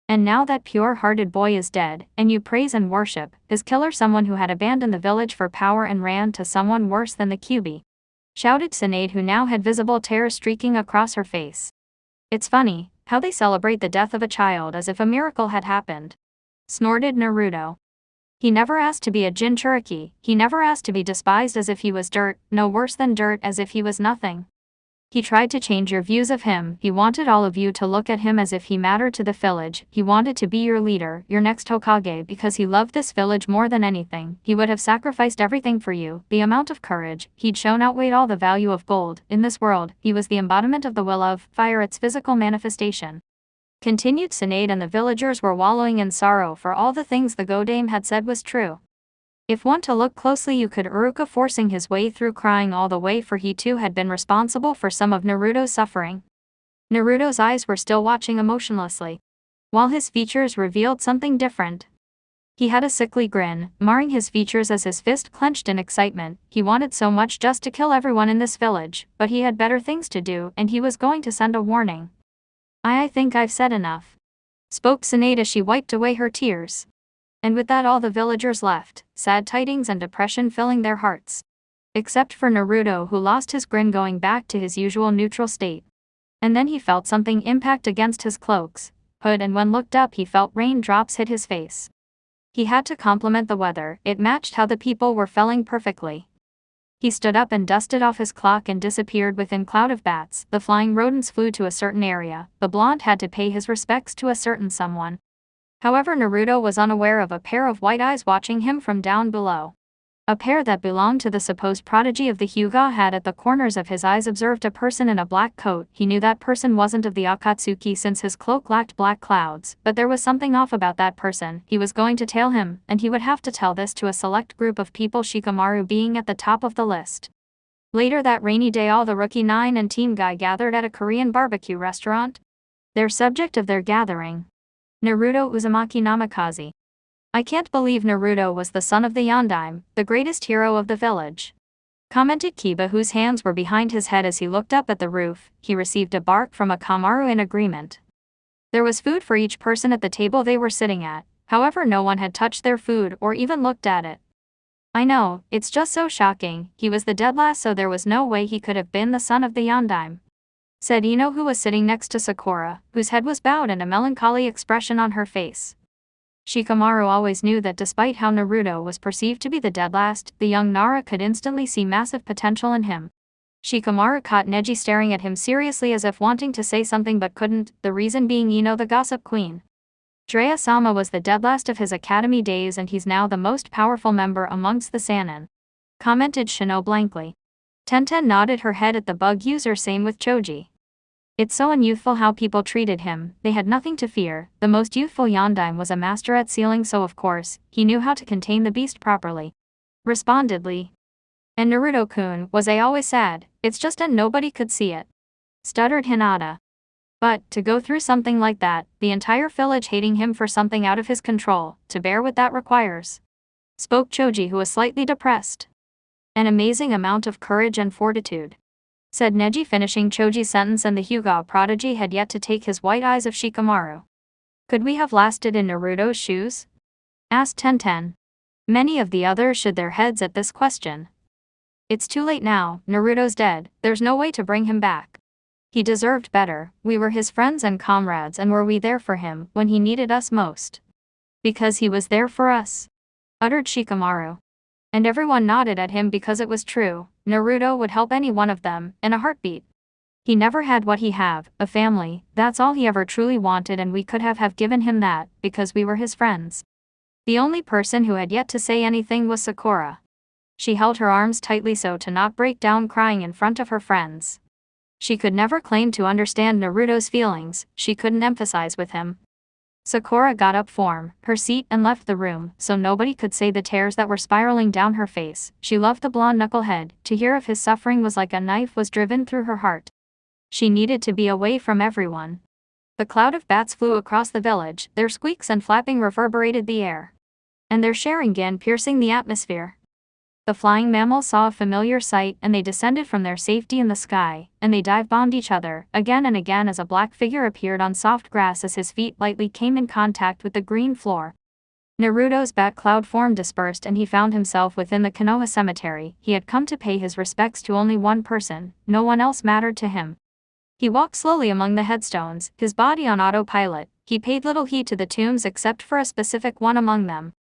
And now that pure-hearted boy is dead, and you praise and worship his killer, someone who had abandoned the village for power and ran to someone worse than the Kyuubi, shouted Tsunade, who now had visible terror streaking across her face. It's funny how they celebrate the death of a child as if a miracle had happened, snorted Naruto. He never asked to be a Jinchuriki. He never asked to be despised as if he was dirt, no worse than dirt, as if he was nothing. He tried to change your views of him. He wanted all of you to look at him as if he mattered to the village. He wanted to be your leader, your next Hokage, because he loved this village more than anything. He would have sacrificed everything for you. The amount of courage he'd shown outweighed all the value of gold in this world. He was the embodiment of the will of fire, its physical manifestation. Continued Tsunade, and the villagers were wallowing in sorrow, for all the things the Godame had said was true. If one to look closely, you could Iruka forcing his way through, crying all the way, for he too had been responsible for some of Naruto's suffering. Naruto's eyes were still watching emotionlessly, while his features revealed something different. He had a sickly grin, marring his features as his fist clenched in excitement. He wanted so much just to kill everyone in this village, but he had better things to do and he was going to send a warning. I think I've said enough," spoke Sinead as she wiped away her tears. And with that all the villagers left, sad tidings and depression filling their hearts. Except for Naruto, who lost his grin going back to his usual neutral state. And then he felt something impact against his cloak's hood, and when looked up he felt raindrops hit his face. He had to compliment the weather, it matched how the people were feeling perfectly. He stood up and dusted off his cloak and disappeared within cloud of bats. The flying rodents flew to a certain area. The blonde had to pay his respects to a certain someone. However, Naruto was unaware of a pair of white eyes watching him from down below. A pair that belonged to the supposed prodigy of the Hyuga had at the corners of his eyes observed a person in a black coat. He knew that person wasn't of the Akatsuki since his cloak lacked black clouds, but there was something off about that person. He was going to tail him, and he would have to tell this to a select group of people, Shikamaru being at the top of the list. Later that rainy day, all the Rookie 9 and Team Guy gathered at a Korean barbecue restaurant. Their subject of their gathering: Naruto Uzumaki Namikaze. "I can't believe Naruto was the son of the Yondaime, the greatest hero of the village," commented Kiba, whose hands were behind his head as he looked up at the roof. He received a bark from Akamaru in agreement. There was food for each person at the table they were sitting at, however no one had touched their food or even looked at it. "I know, it's just so shocking, he was the dead last, so there was no way he could have been the son of the Yondaime," said Ino, who was sitting next to Sakura, whose head was bowed and a melancholy expression on her face. Shikamaru always knew that despite how Naruto was perceived to be the dead last, the young Nara could instantly see massive potential in him. Shikamaru caught Neji staring at him seriously as if wanting to say something but couldn't, the reason being Ino, the gossip queen. Drea-sama was the dead last of his academy days and he's now the most powerful member amongst the Sannin, commented Shino blankly. Tenten nodded her head at the bug user, same with Choji. "It's so unyouthful how people treated him, they had nothing to fear. The most youthful Yondaime was a master at sealing, so of course, he knew how to contain the beast properly," responded Lee. "And Naruto-kun was always sad, it's just and nobody could see it," stuttered Hinata. "But, to go through something like that, the entire village hating him for something out of his control, to bear what that requires," spoke Choji, who was slightly depressed. "An amazing amount of courage and fortitude," said Neji, finishing Choji's sentence, and the Hyuga prodigy had yet to take his white eyes of Shikamaru. "Could we have lasted in Naruto's shoes?" asked Tenten. Many of the others shook their heads at this question. "It's too late now, Naruto's dead, there's no way to bring him back. He deserved better, we were his friends and comrades, and were we there for him when he needed us most? Because he was there for us," uttered Shikamaru. And everyone nodded at him because it was true. Naruto would help any one of them, in a heartbeat. He never had what he have, a family, that's all he ever truly wanted, and we could have given him that, because we were his friends. The only person who had yet to say anything was Sakura. She held her arms tightly so to not break down crying in front of her friends. She could never claim to understand Naruto's feelings, she couldn't empathize with him. Sakura got up from her seat and left the room, so nobody could say the tears that were spiraling down her face. She loved the blonde knucklehead, to hear of his suffering was like a knife was driven through her heart. She needed to be away from everyone. The cloud of bats flew across the village, their squeaks and flapping reverberated the air. And their sharingan piercing the atmosphere. The flying mammals saw a familiar sight and they descended from their safety in the sky, and they dive-bombed each other, again and again as a black figure appeared on soft grass as his feet lightly came in contact with the green floor. Naruto's bat cloud form dispersed and he found himself within the Konoha cemetery. He had come to pay his respects to only one person, no one else mattered to him. He walked slowly among the headstones, his body on autopilot. He paid little heed to the tombs except for a specific one among them.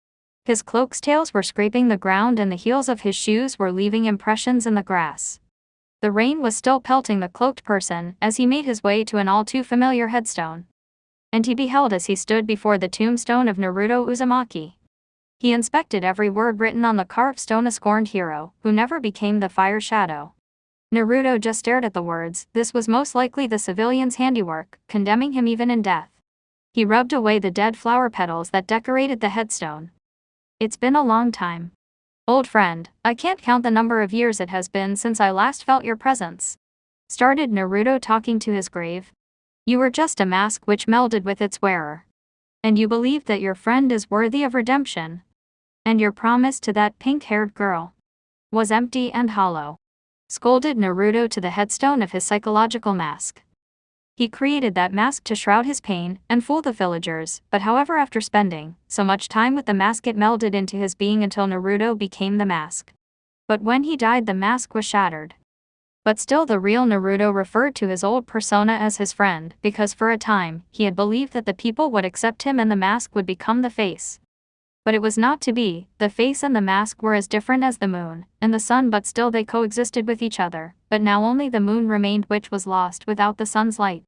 His cloak's tails were scraping the ground and the heels of his shoes were leaving impressions in the grass. The rain was still pelting the cloaked person as he made his way to an all too familiar headstone. And he beheld as he stood before the tombstone of Naruto Uzumaki. He inspected every word written on the carved stone, a scorned hero, who never became the fire shadow. Naruto just stared at the words. This was most likely the civilian's handiwork, condemning him even in death. He rubbed away the dead flower petals that decorated the headstone. "It's been a long time. Old friend, I can't count the number of years it has been since I last felt your presence," started Naruto talking to his grave. "You were just a mask which melded with its wearer. And you believe that your friend is worthy of redemption. And your promise to that pink-haired girl was empty and hollow. Scolded Naruto to the headstone of his psychological mask. He created that mask to shroud his pain and fool the villagers, but however after spending so much time with the mask it melded into his being until Naruto became the mask. But when he died the mask was shattered. But still the real Naruto referred to his old persona as his friend, because for a time, he had believed that the people would accept him and the mask would become the face. But it was not to be. The face and the mask were as different as the moon and the sun, but still they coexisted with each other, but now only the moon remained, which was lost without the sun's light.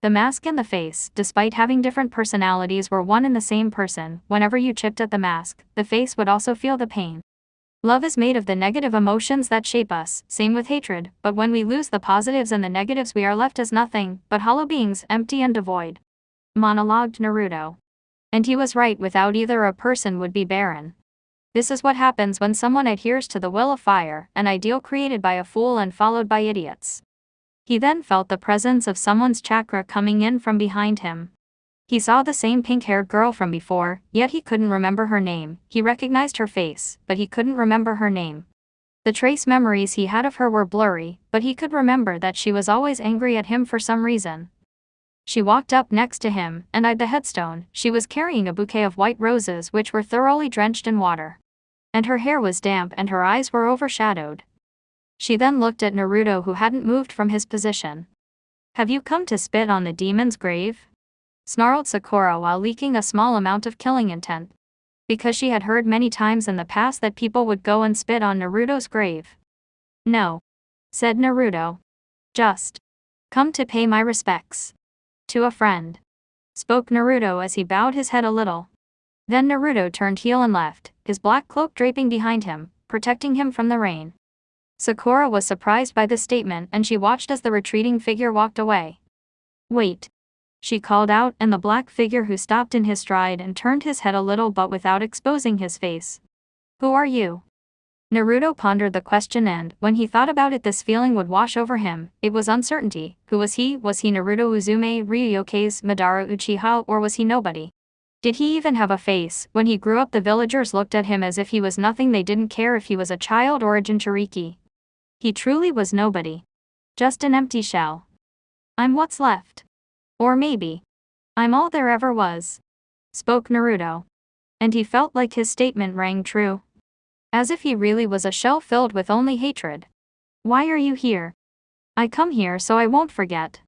The mask and the face, despite having different personalities, were one and the same person. Whenever you chipped at the mask, the face would also feel the pain. Love is made of the negative emotions that shape us, same with hatred, but when we lose the positives and the negatives we are left as nothing but hollow beings, empty and devoid. Monologued Naruto. And he was right, without either a person would be barren. This is what happens when someone adheres to the will of fire, an ideal created by a fool and followed by idiots. He then felt the presence of someone's chakra coming in from behind him. He saw the same pink-haired girl from before, yet he couldn't remember her name. He recognized her face, but he couldn't remember her name. The trace memories he had of her were blurry, but he could remember that she was always angry at him for some reason. She walked up next to him and eyed the headstone. She was carrying a bouquet of white roses which were thoroughly drenched in water. And her hair was damp and her eyes were overshadowed. She then looked at Naruto, who hadn't moved from his position. "Have you come to spit on the demon's grave?" snarled Sakura while leaking a small amount of killing intent. Because she had heard many times in the past that people would go and spit on Naruto's grave. "No," said Naruto. "Just come to pay my respects to a friend," spoke Naruto as he bowed his head a little. Then Naruto turned heel and left, his black cloak draping behind him, protecting him from the rain. Sakura was surprised by this statement and she watched as the retreating figure walked away. "Wait," she called out, and the black figure who stopped in his stride and turned his head a little but without exposing his face. "Who are you?" Naruto pondered the question, and when he thought about it this feeling would wash over him. It was uncertainty. Who was he? Was he Naruto Uzume, Ryuyoke's Madara Uchiha, or was he nobody? Did he even have a face? When he grew up the villagers looked at him as if he was nothing. They didn't care if he was a child or a Jinchuriki. He truly was nobody. Just an empty shell. "I'm what's left. Or maybe I'm all there ever was," spoke Naruto. And he felt like his statement rang true. As if he really was a shell filled with only hatred. "Why are you here?" "I come here so I won't forget,"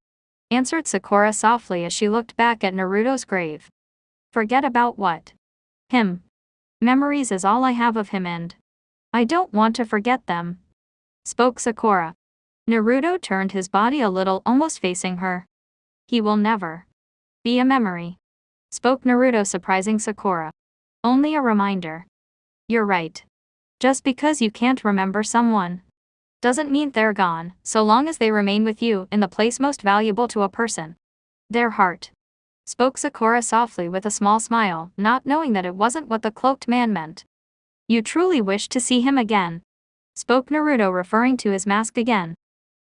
answered Sakura softly as she looked back at Naruto's grave. "Forget about what?" "Him. Memories is all I have of him and I don't want to forget them," spoke Sakura. Naruto turned his body a little, almost facing her. "He will never be a memory," spoke Naruto, surprising Sakura. "Only a reminder." "You're right. Just because you can't remember someone doesn't mean they're gone, so long as they remain with you in the place most valuable to a person, their heart," spoke Sakura softly with a small smile, not knowing that it wasn't what the cloaked man meant. "You truly wish to see him again?" spoke Naruto, referring to his mask again.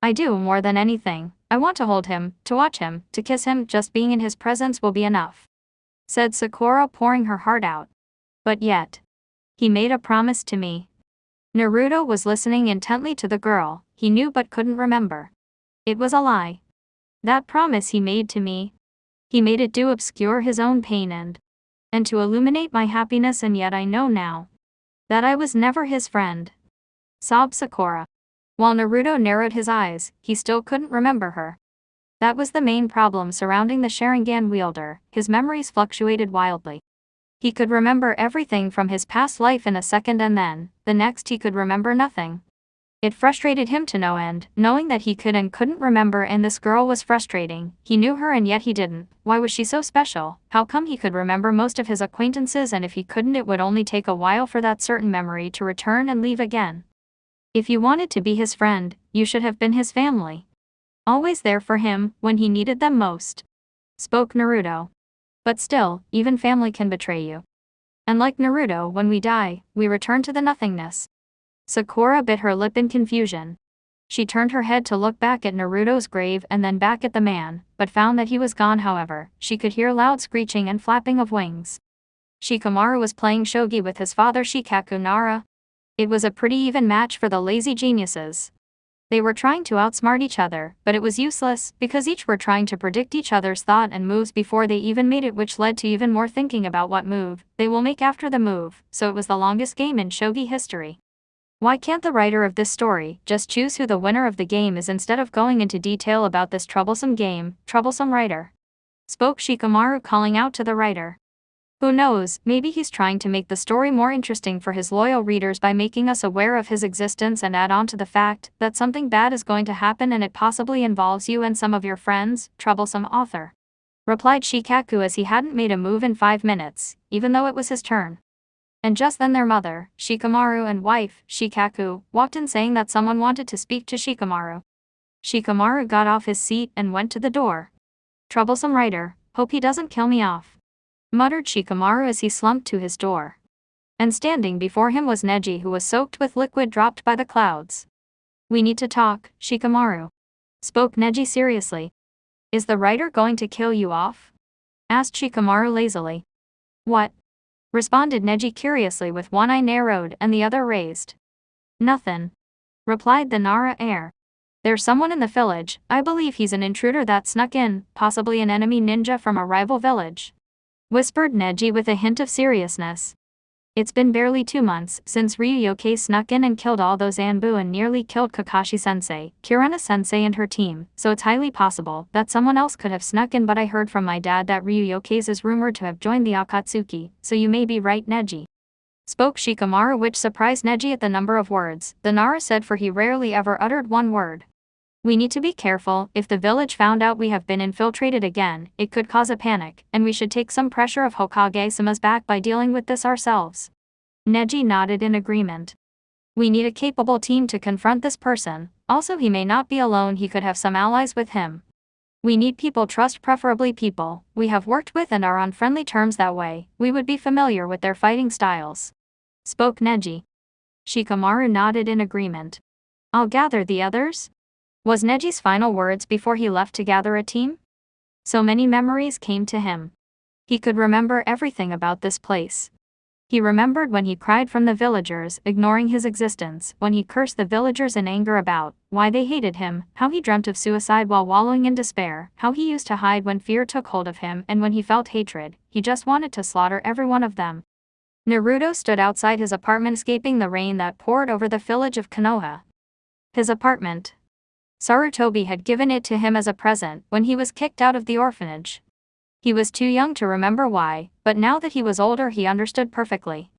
"I do, more than anything. I want to hold him, to watch him, to kiss him. Just being in his presence will be enough," said Sakura, pouring her heart out. "But yet, he made a promise to me." Naruto was listening intently to the girl. He knew but couldn't remember. "It was a lie. That promise he made to me. He made it to obscure his own pain and to illuminate my happiness, and yet I know now that I was never his friend," sobbed Sakura. While Naruto narrowed his eyes, he still couldn't remember her. That was the main problem surrounding the Sharingan wielder. His memories fluctuated wildly. He could remember everything from his past life in a second, and then, the next he could remember nothing. It frustrated him to no end, knowing that he could and couldn't remember, and this girl was frustrating. He knew her and yet he didn't. Why was she so special? How come he could remember most of his acquaintances, and if he couldn't, it would only take a while for that certain memory to return and leave again? If you wanted to be his friend, you should have been his family. Always there for him when he needed them most, spoke Naruto. But still, even family can betray you. And like Naruto, when we die, we return to the nothingness. Sakura bit her lip in confusion. She turned her head to look back at Naruto's grave and then back at the man, but found that he was gone. However, she could hear loud screeching and flapping of wings. Shikamaru was playing shogi with his father Shikaku Nara. It was a pretty even match for the lazy geniuses. They were trying to outsmart each other, but it was useless, because each were trying to predict each other's thought and moves before they even made it, which led to even more thinking about what move they will make after the move, so it was the longest game in shogi history. Why can't the writer of this story just choose who the winner of the game is instead of going into detail about this troublesome game, troublesome writer? Spoke Shikamaru, calling out to the writer. Who knows, maybe he's trying to make the story more interesting for his loyal readers by making us aware of his existence and add on to the fact that something bad is going to happen and it possibly involves you and some of your friends, troublesome author. Replied Shikaku as he hadn't made a move in 5 minutes, even though it was his turn. And just then their mother, Shikamaru, and wife, Shikaku, walked in saying that someone wanted to speak to Shikamaru. Shikamaru got off his seat and went to the door. Troublesome writer, hope he doesn't kill me off, muttered Shikamaru as he slumped to his door. And standing before him was Neji, who was soaked with liquid dropped by the clouds. We need to talk, Shikamaru. Spoke Neji seriously. Is the writer going to kill you off? Asked Shikamaru lazily. What? Responded Neji curiously, with one eye narrowed and the other raised. Nothing, replied the Nara heir. There's someone in the village. I believe he's an intruder that snuck in, possibly an enemy ninja from a rival village, whispered Neji with a hint of seriousness. It's been barely 2 months since Ryuyoke snuck in and killed all those Anbu and nearly killed Kakashi-sensei, Kirana-sensei and her team, so it's highly possible that someone else could have snuck in, but I heard from my dad that Ryuyoke's is rumored to have joined the Akatsuki, so you may be right, Neji. Spoke Shikamaru, which surprised Neji at the number of words the Nara said, for he rarely ever uttered one word. We need to be careful. If the village found out we have been infiltrated again, it could cause a panic, and we should take some pressure of Hokage-sama's back by dealing with this ourselves. Neji nodded in agreement. We need a capable team to confront this person. Also, he may not be alone, he could have some allies with him. We need people trust, preferably people we have worked with and are on friendly terms, that way we would be familiar with their fighting styles. Spoke Neji. Shikamaru nodded in agreement. I'll gather the others, was Neji's final words before he left to gather a team. So many memories came to him. He could remember everything about this place. He remembered when he cried from the villagers, ignoring his existence, when he cursed the villagers in anger about why they hated him, how he dreamt of suicide while wallowing in despair, how he used to hide when fear took hold of him, and when he felt hatred, he just wanted to slaughter every one of them. Naruto stood outside his apartment, escaping the rain that poured over the village of Konoha. His apartment. Sarutobi had given it to him as a present when he was kicked out of the orphanage. He was too young to remember why, but now that he was older he understood perfectly.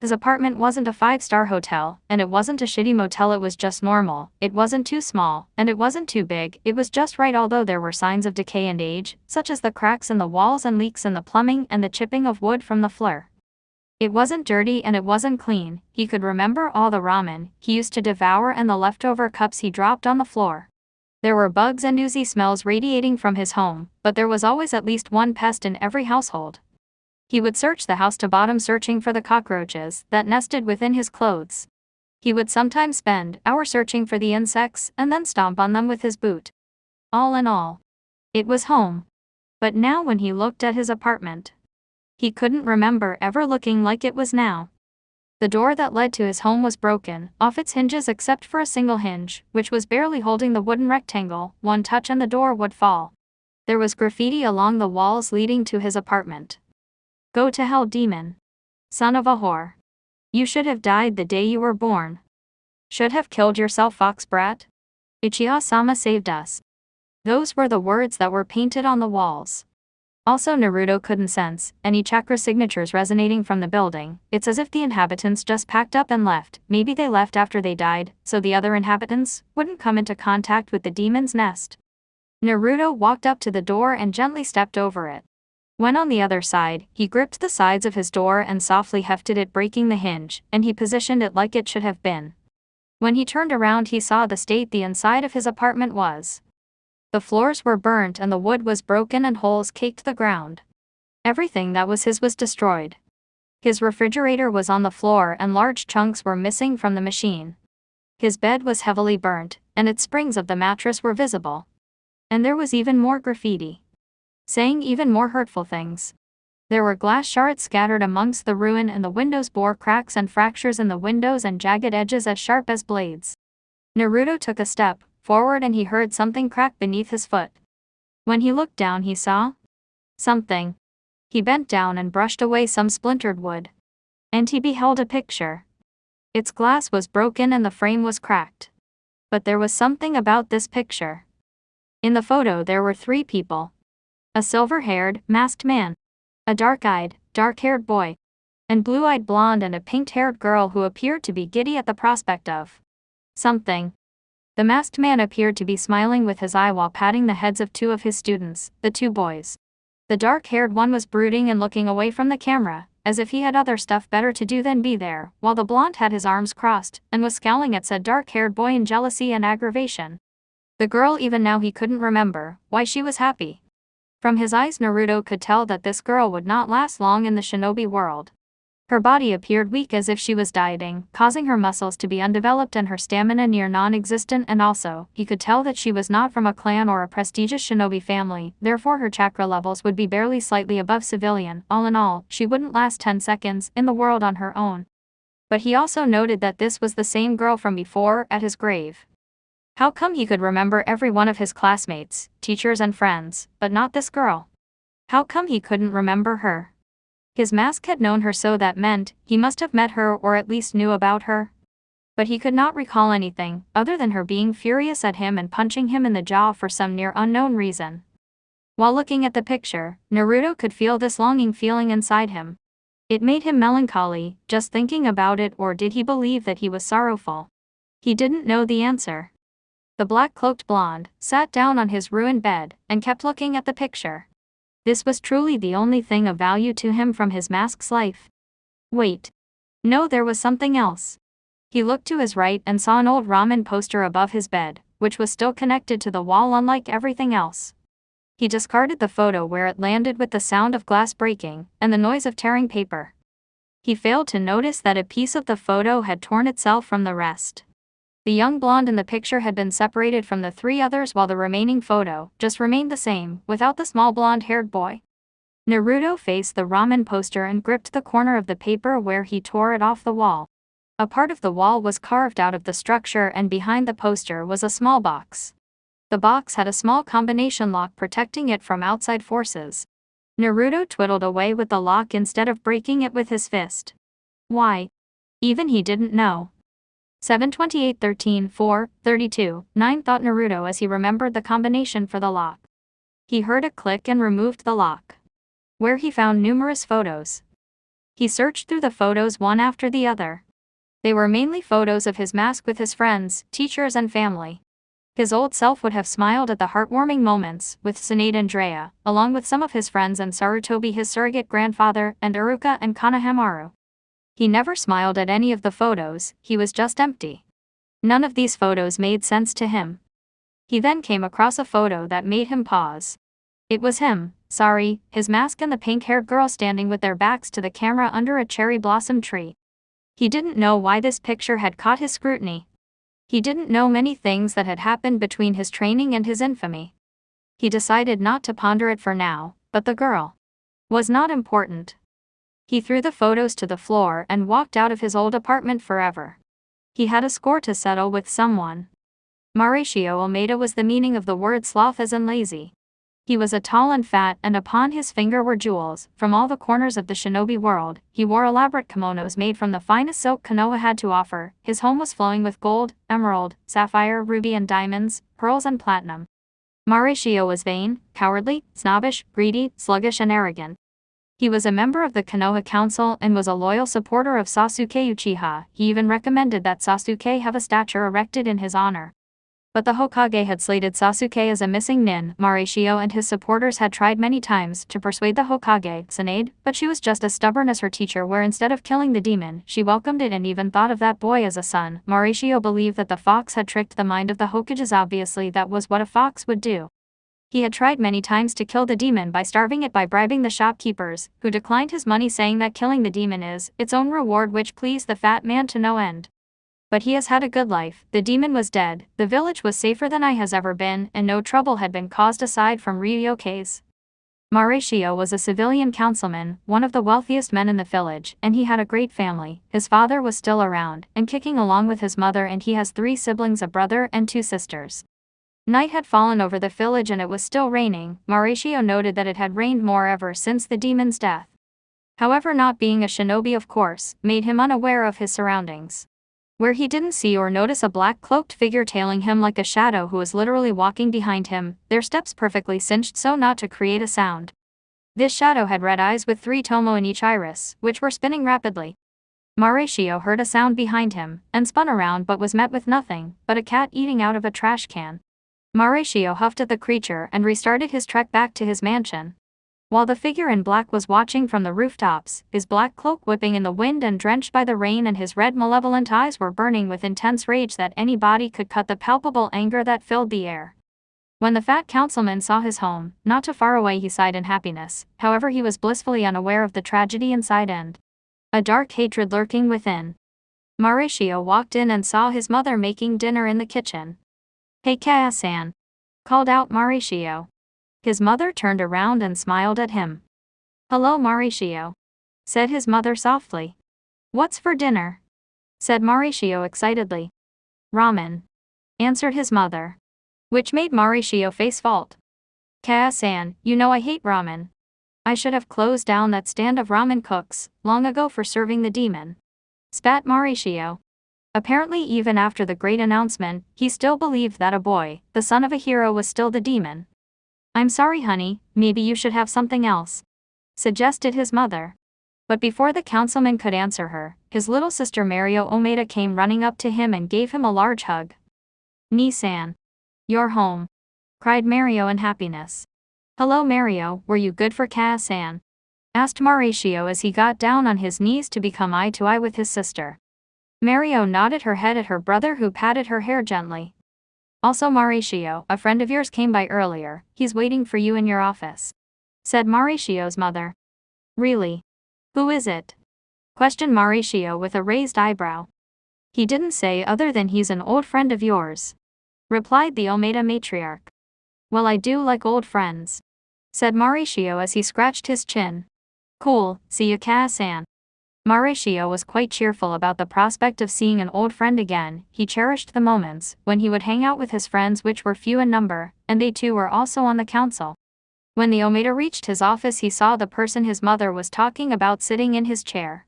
His apartment wasn't a 5-star hotel, and it wasn't a shitty motel, it was just normal. It wasn't too small, and it wasn't too big, it was just right, although there were signs of decay and age, such as the cracks in the walls and leaks in the plumbing and the chipping of wood from the floor. It wasn't dirty and it wasn't clean. He could remember all the ramen he used to devour and the leftover cups he dropped on the floor. There were bugs and oozy smells radiating from his home, but there was always at least one pest in every household. He would search the house to bottom, searching for the cockroaches that nested within his clothes. He would sometimes spend hours searching for the insects and then stomp on them with his boot. All in all, it was home. But now when he looked at his apartment, he couldn't remember ever looking like it was now. The door that led to his home was broken off its hinges except for a single hinge, which was barely holding the wooden rectangle. One touch and the door would fall. There was graffiti along the walls leading to his apartment. Go to hell, demon. Son of a whore. You should have died the day you were born. Should have killed yourself, fox brat. Uchiha-sama saved us. Those were the words that were painted on the walls. Also, Naruto couldn't sense any chakra signatures resonating from the building. It's as if the inhabitants just packed up and left. Maybe they left after they died, so the other inhabitants wouldn't come into contact with the demon's nest. Naruto walked up to the door and gently stepped over it. When on the other side, he gripped the sides of his door and softly hefted it, breaking the hinge, and he positioned it like it should have been. When he turned around, he saw the state the inside of his apartment was. The floors were burnt and the wood was broken and holes caked the ground. Everything that was his was destroyed. His refrigerator was on the floor and large chunks were missing from the machine. His bed was heavily burnt, and its springs of the mattress were visible. And there was even more graffiti, saying even more hurtful things. There were glass shards scattered amongst the ruin, and the windows bore cracks and fractures in the windows and jagged edges as sharp as blades. Naruto took a step forward and he heard something crack beneath his foot. When he looked down, he saw something. He bent down and brushed away some splintered wood. And he beheld a picture. Its glass was broken and the frame was cracked. But there was something about this picture. In the photo there were 3 people. A silver-haired, masked man, a dark-eyed, dark-haired boy, and blue-eyed blonde and a pink-haired girl who appeared to be giddy at the prospect of something. The masked man appeared to be smiling with his eye while patting the heads of 2 of his students, the 2 boys. The dark-haired one was brooding and looking away from the camera, as if he had other stuff better to do than be there, while the blonde had his arms crossed, and was scowling at said dark-haired boy in jealousy and aggravation. The girl, even now he couldn't remember why she was happy. From his eyes Naruto could tell that this girl would not last long in the shinobi world. Her body appeared weak as if she was dieting, causing her muscles to be undeveloped and her stamina near non-existent, and also, he could tell that she was not from a clan or a prestigious shinobi family, therefore her chakra levels would be barely slightly above civilian. All in all, she wouldn't last 10 seconds in the world on her own. But he also noted that this was the same girl from before, at his grave. How come he could remember every one of his classmates, teachers and friends, but not this girl? How come he couldn't remember her? His mask had known her, so that meant he must have met her or at least knew about her. But he could not recall anything, other than her being furious at him and punching him in the jaw for some near unknown reason. While looking at the picture, Naruto could feel this longing feeling inside him. It made him melancholy, just thinking about it, or did he believe that he was sorrowful? He didn't know the answer. The black-cloaked blonde sat down on his ruined bed and kept looking at the picture. This was truly the only thing of value to him from his mask's life. Wait. No, there was something else. He looked to his right and saw an old ramen poster above his bed, which was still connected to the wall unlike everything else. He discarded the photo where it landed with the sound of glass breaking and the noise of tearing paper. He failed to notice that a piece of the photo had torn itself from the rest. The young blonde in the picture had been separated from the 3 others, while the remaining photo just remained the same, without the small blonde-haired boy. Naruto faced the ramen poster and gripped the corner of the paper where he tore it off the wall. A part of the wall was carved out of the structure, and behind the poster was a small box. The box had a small combination lock protecting it from outside forces. Naruto twiddled away with the lock instead of breaking it with his fist. Why? Even he didn't know. 7:28 13 4 32 9 thought Naruto as he remembered the combination for the lock. He heard a click and removed the lock, where he found numerous photos. He searched through the photos one after the other. They were mainly photos of his mask with his friends, teachers and family. His old self would have smiled at the heartwarming moments with Tsunade and Drea, along with some of his friends, and Sarutobi, his surrogate grandfather, and Iruka and Konohamaru. He never smiled at any of the photos, he was just empty. None of these photos made sense to him. He then came across a photo that made him pause. It was him, his mask and the pink-haired girl standing with their backs to the camera under a cherry blossom tree. He didn't know why this picture had caught his scrutiny. He didn't know many things that had happened between his training and his infamy. He decided not to ponder it for now, but the girl was not important. He threw the photos to the floor and walked out of his old apartment forever. He had a score to settle with someone. Mauricio Almeida was the meaning of the word sloth, as in lazy. He was a tall and fat, and upon his finger were jewels from all the corners of the shinobi world. He wore elaborate kimonos made from the finest silk Konoha had to offer. His home was flowing with gold, emerald, sapphire, ruby and diamonds, pearls and platinum. Mauricio was vain, cowardly, snobbish, greedy, sluggish and arrogant. He was a member of the Konoha Council and was a loyal supporter of Sasuke Uchiha. He even recommended that Sasuke have a statue erected in his honor. But the Hokage had slated Sasuke as a missing nin. Mauricio and his supporters had tried many times to persuade the Hokage, Tsunade, but she was just as stubborn as her teacher, where instead of killing the demon, she welcomed it and even thought of that boy as a son. Mauricio believed that the fox had tricked the mind of the Hokages. Obviously that was what a fox would do. He had tried many times to kill the demon by starving it by bribing the shopkeepers, who declined his money, saying that killing the demon is its own reward, which pleased the fat man to no end. But he has had a good life. The demon was dead, the village was safer than I has ever been, and no trouble had been caused aside from Ryuyoke's. Mauricio was a civilian councilman, one of the wealthiest men in the village, and he had a great family. His father was still around, and kicking along with his mother, and he has 3 siblings, a brother and 2 sisters. Night had fallen over the village and it was still raining. Mauricio noted that it had rained more ever since the demon's death. However, not being a shinobi, of course, made him unaware of his surroundings. Where he didn't see or notice a black cloaked figure tailing him like a shadow who was literally walking behind him, their steps perfectly cinched so not to create a sound. This shadow had red eyes with 3 tomo in each iris, which were spinning rapidly. Mauricio heard a sound behind him, and spun around but was met with nothing but a cat eating out of a trash can. Mauricio huffed at the creature and restarted his trek back to his mansion. While the figure in black was watching from the rooftops, his black cloak whipping in the wind and drenched by the rain, and his red malevolent eyes were burning with intense rage that anybody could cut, the palpable anger that filled the air. When the fat councilman saw his home, not too far away, he sighed in happiness. However, he was blissfully unaware of the tragedy inside and a dark hatred lurking within. Mauricio walked in and saw his mother making dinner in the kitchen. "Hey Kaya-san," called out Mauricio. His mother turned around and smiled at him. "Hello Mauricio," said his mother softly. "What's for dinner?" said Mauricio excitedly. "Ramen," answered his mother. Which made Mauricio face fault. "Kaya-san, you know I hate ramen. I should have closed down that stand of ramen cooks long ago for serving the demon," spat Mauricio. Apparently, even after the great announcement, he still believed that a boy, the son of a hero, was still the demon. "I'm sorry honey, maybe you should have something else," suggested his mother. But before the councilman could answer her, his little sister Mario Omeda came running up to him and gave him a large hug. "Ni-san, you're home," cried Mario in happiness. "Hello Mario, were you good for Kaya-san?" asked Mauricio as he got down on his knees to become eye to eye with his sister. Mario nodded her head at her brother, who patted her hair gently. "Also Mauricio, a friend of yours came by earlier, he's waiting for you in your office," said Mauricio's mother. "Really? Who is it?" questioned Mauricio with a raised eyebrow. "He didn't say other than he's an old friend of yours," replied the Omeda matriarch. "Well, I do like old friends," said Mauricio as he scratched his chin. "Cool, see you Kaya-san." Mauricio was quite cheerful about the prospect of seeing an old friend again. He cherished the moments when he would hang out with his friends, which were few in number, and they too were also on the council. When the Omeda reached his office, he saw the person his mother was talking about sitting in his chair.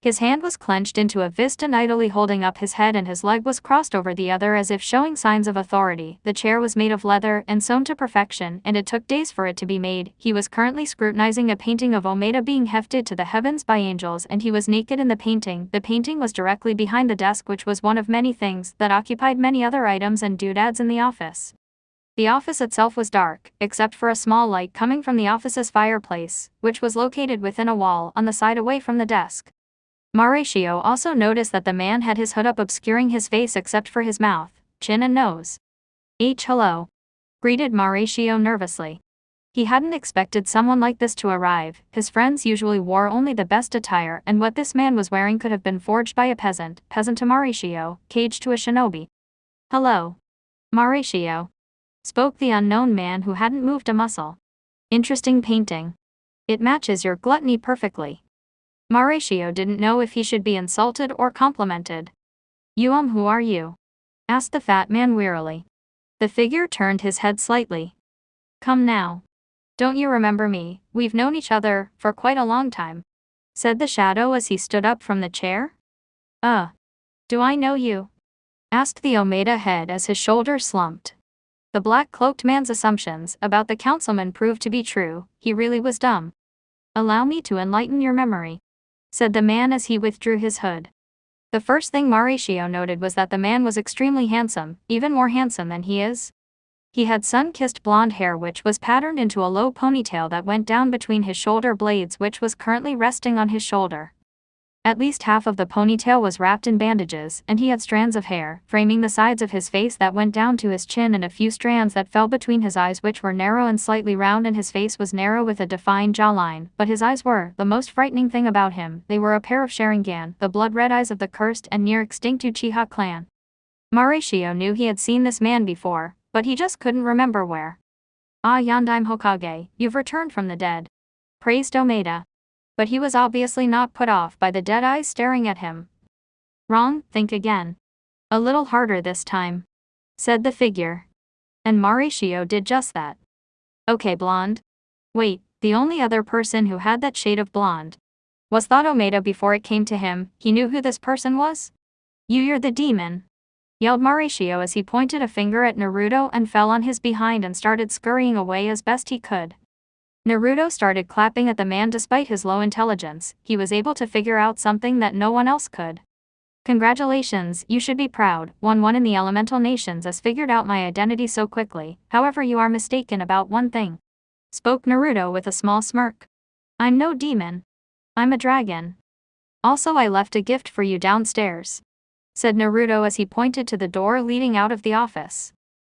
His hand was clenched into a fist and idly holding up his head, and his leg was crossed over the other as if showing signs of authority. The chair was made of leather and sewn to perfection, and it took days for it to be made. He was currently scrutinizing a painting of Omeda being hefted to the heavens by angels, and he was naked in the painting. The painting was directly behind the desk, which was one of many things that occupied many other items and doodads in the office. The office itself was dark, except for a small light coming from the office's fireplace, which was located within a wall on the side away from the desk. Mauricio also noticed that the man had his hood up, obscuring his face except for his mouth, chin and nose. "Hello," greeted Mauricio nervously. He hadn't expected someone like this to arrive. His friends usually wore only the best attire, and what this man was wearing could have been forged by a peasant to Mauricio, caged to a shinobi. "Hello, Mauricio," spoke the unknown man who hadn't moved a muscle. "Interesting painting. It matches your gluttony perfectly." Mauricio didn't know if he should be insulted or complimented. Who are you?" asked the fat man wearily. The figure turned his head slightly. "Come now. Don't you remember me? We've known each other for quite a long time," said the shadow as he stood up from the chair. Do I know you?" asked the Omeda head as his shoulders slumped. The black-cloaked man's assumptions about the councilman proved to be true. He really was dumb. "Allow me to enlighten your memory," said the man as he withdrew his hood. The first thing Mauricio noted was that the man was extremely handsome, even more handsome than he is. He had sun-kissed blonde hair which was patterned into a low ponytail that went down between his shoulder blades, which was currently resting on his shoulder. At least half of the ponytail was wrapped in bandages, and he had strands of hair, framing the sides of his face that went down to his chin and a few strands that fell between his eyes, which were narrow and slightly round, and his face was narrow with a defined jawline, but his eyes were the most frightening thing about him. They were a pair of Sharingan, the blood-red eyes of the cursed and near-extinct Uchiha clan. Mauricio knew he had seen this man before, but he just couldn't remember where. "Ah, Yondaime Hokage, you've returned from the dead," praised Omeda. But he was obviously not put off by the dead eyes staring at him. "Wrong, think again. A little harder this time," said the figure. And Mauricio did just that. "Okay, blonde." Wait, the only other person who had that shade of blonde was thought Omeda before it came to him. He knew who this person was. "You're the demon," yelled Mauricio as he pointed a finger at Naruto and fell on his behind and started scurrying away as best he could. Naruto started clapping at the man. Despite his low intelligence, he was able to figure out something that no one else could. "Congratulations, you should be proud. One in the elemental nations has figured out my identity so quickly. However, you are mistaken about one thing," spoke Naruto with a small smirk. "I'm no demon. I'm a dragon. Also, I left a gift for you downstairs," said Naruto as he pointed to the door leading out of the office.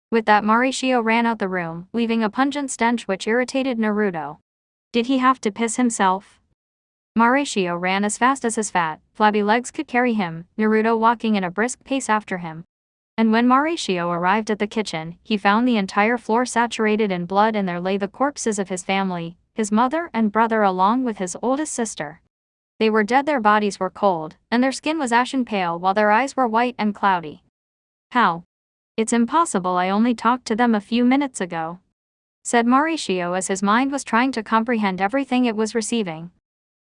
With that, Mauricio ran out the room, leaving a pungent stench which irritated Naruto. Did he have to piss himself? Mauricio ran as fast as his fat, flabby legs could carry him, Naruto walking in a brisk pace after him. And when Mauricio arrived at the kitchen, he found the entire floor saturated in blood, and there lay the corpses of his family, his mother and brother along with his oldest sister. They were dead, their bodies were cold, and their skin was ashen pale while their eyes were white and cloudy. "How? It's impossible, I only talked to them a few minutes ago," said Mauricio as his mind was trying to comprehend everything it was receiving.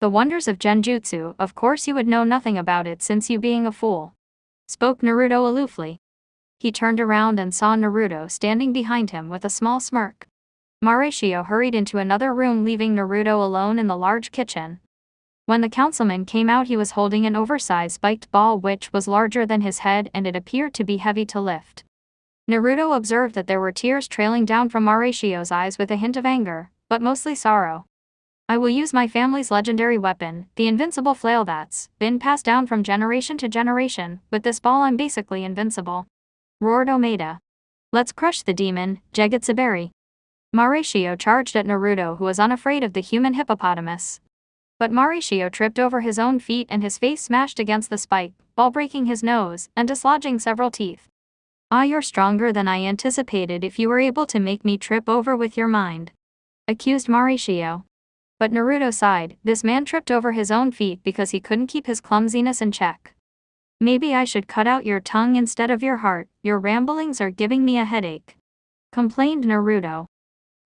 "The wonders of Genjutsu, of course you would know nothing about it since you being a fool," spoke Naruto aloofly. He turned around and saw Naruto standing behind him with a small smirk. Mauricio hurried into another room, leaving Naruto alone in the large kitchen. When the councilman came out, he was holding an oversized spiked ball which was larger than his head, and it appeared to be heavy to lift. Naruto observed that there were tears trailing down from Mauricio's eyes with a hint of anger, but mostly sorrow. "I will use my family's legendary weapon, the invincible flail that's been passed down from generation to generation. With this ball I'm basically invincible," roared Omeda. "Let's crush the demon, Jegatsuberi." Mauricio charged at Naruto, who was unafraid of the human hippopotamus. But Mauricio tripped over his own feet and his face smashed against the spike, ball breaking his nose and dislodging several teeth. "Ah, you're stronger than I anticipated if you were able to make me trip over with your mind," accused Mauricio. But Naruto sighed. This man tripped over his own feet because he couldn't keep his clumsiness in check. "Maybe I should cut out your tongue instead of your heart, your ramblings are giving me a headache," complained Naruto.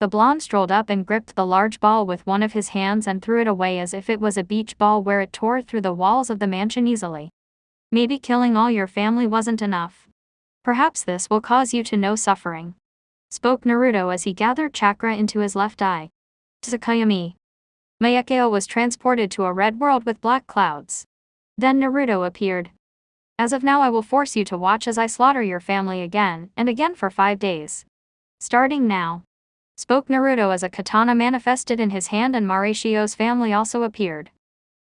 The blonde strolled up and gripped the large ball with one of his hands and threw it away as if it was a beach ball, where it tore through the walls of the mansion easily. "Maybe killing all your family wasn't enough. Perhaps this will cause you to know suffering," spoke Naruto as he gathered chakra into his left eye. "Tsukayami." Mayekeo was transported to a red world with black clouds. Then Naruto appeared. "As of now I will force you to watch as I slaughter your family again and again for 5 days. Starting now," spoke Naruto as a katana manifested in his hand, and Mauricio's family also appeared.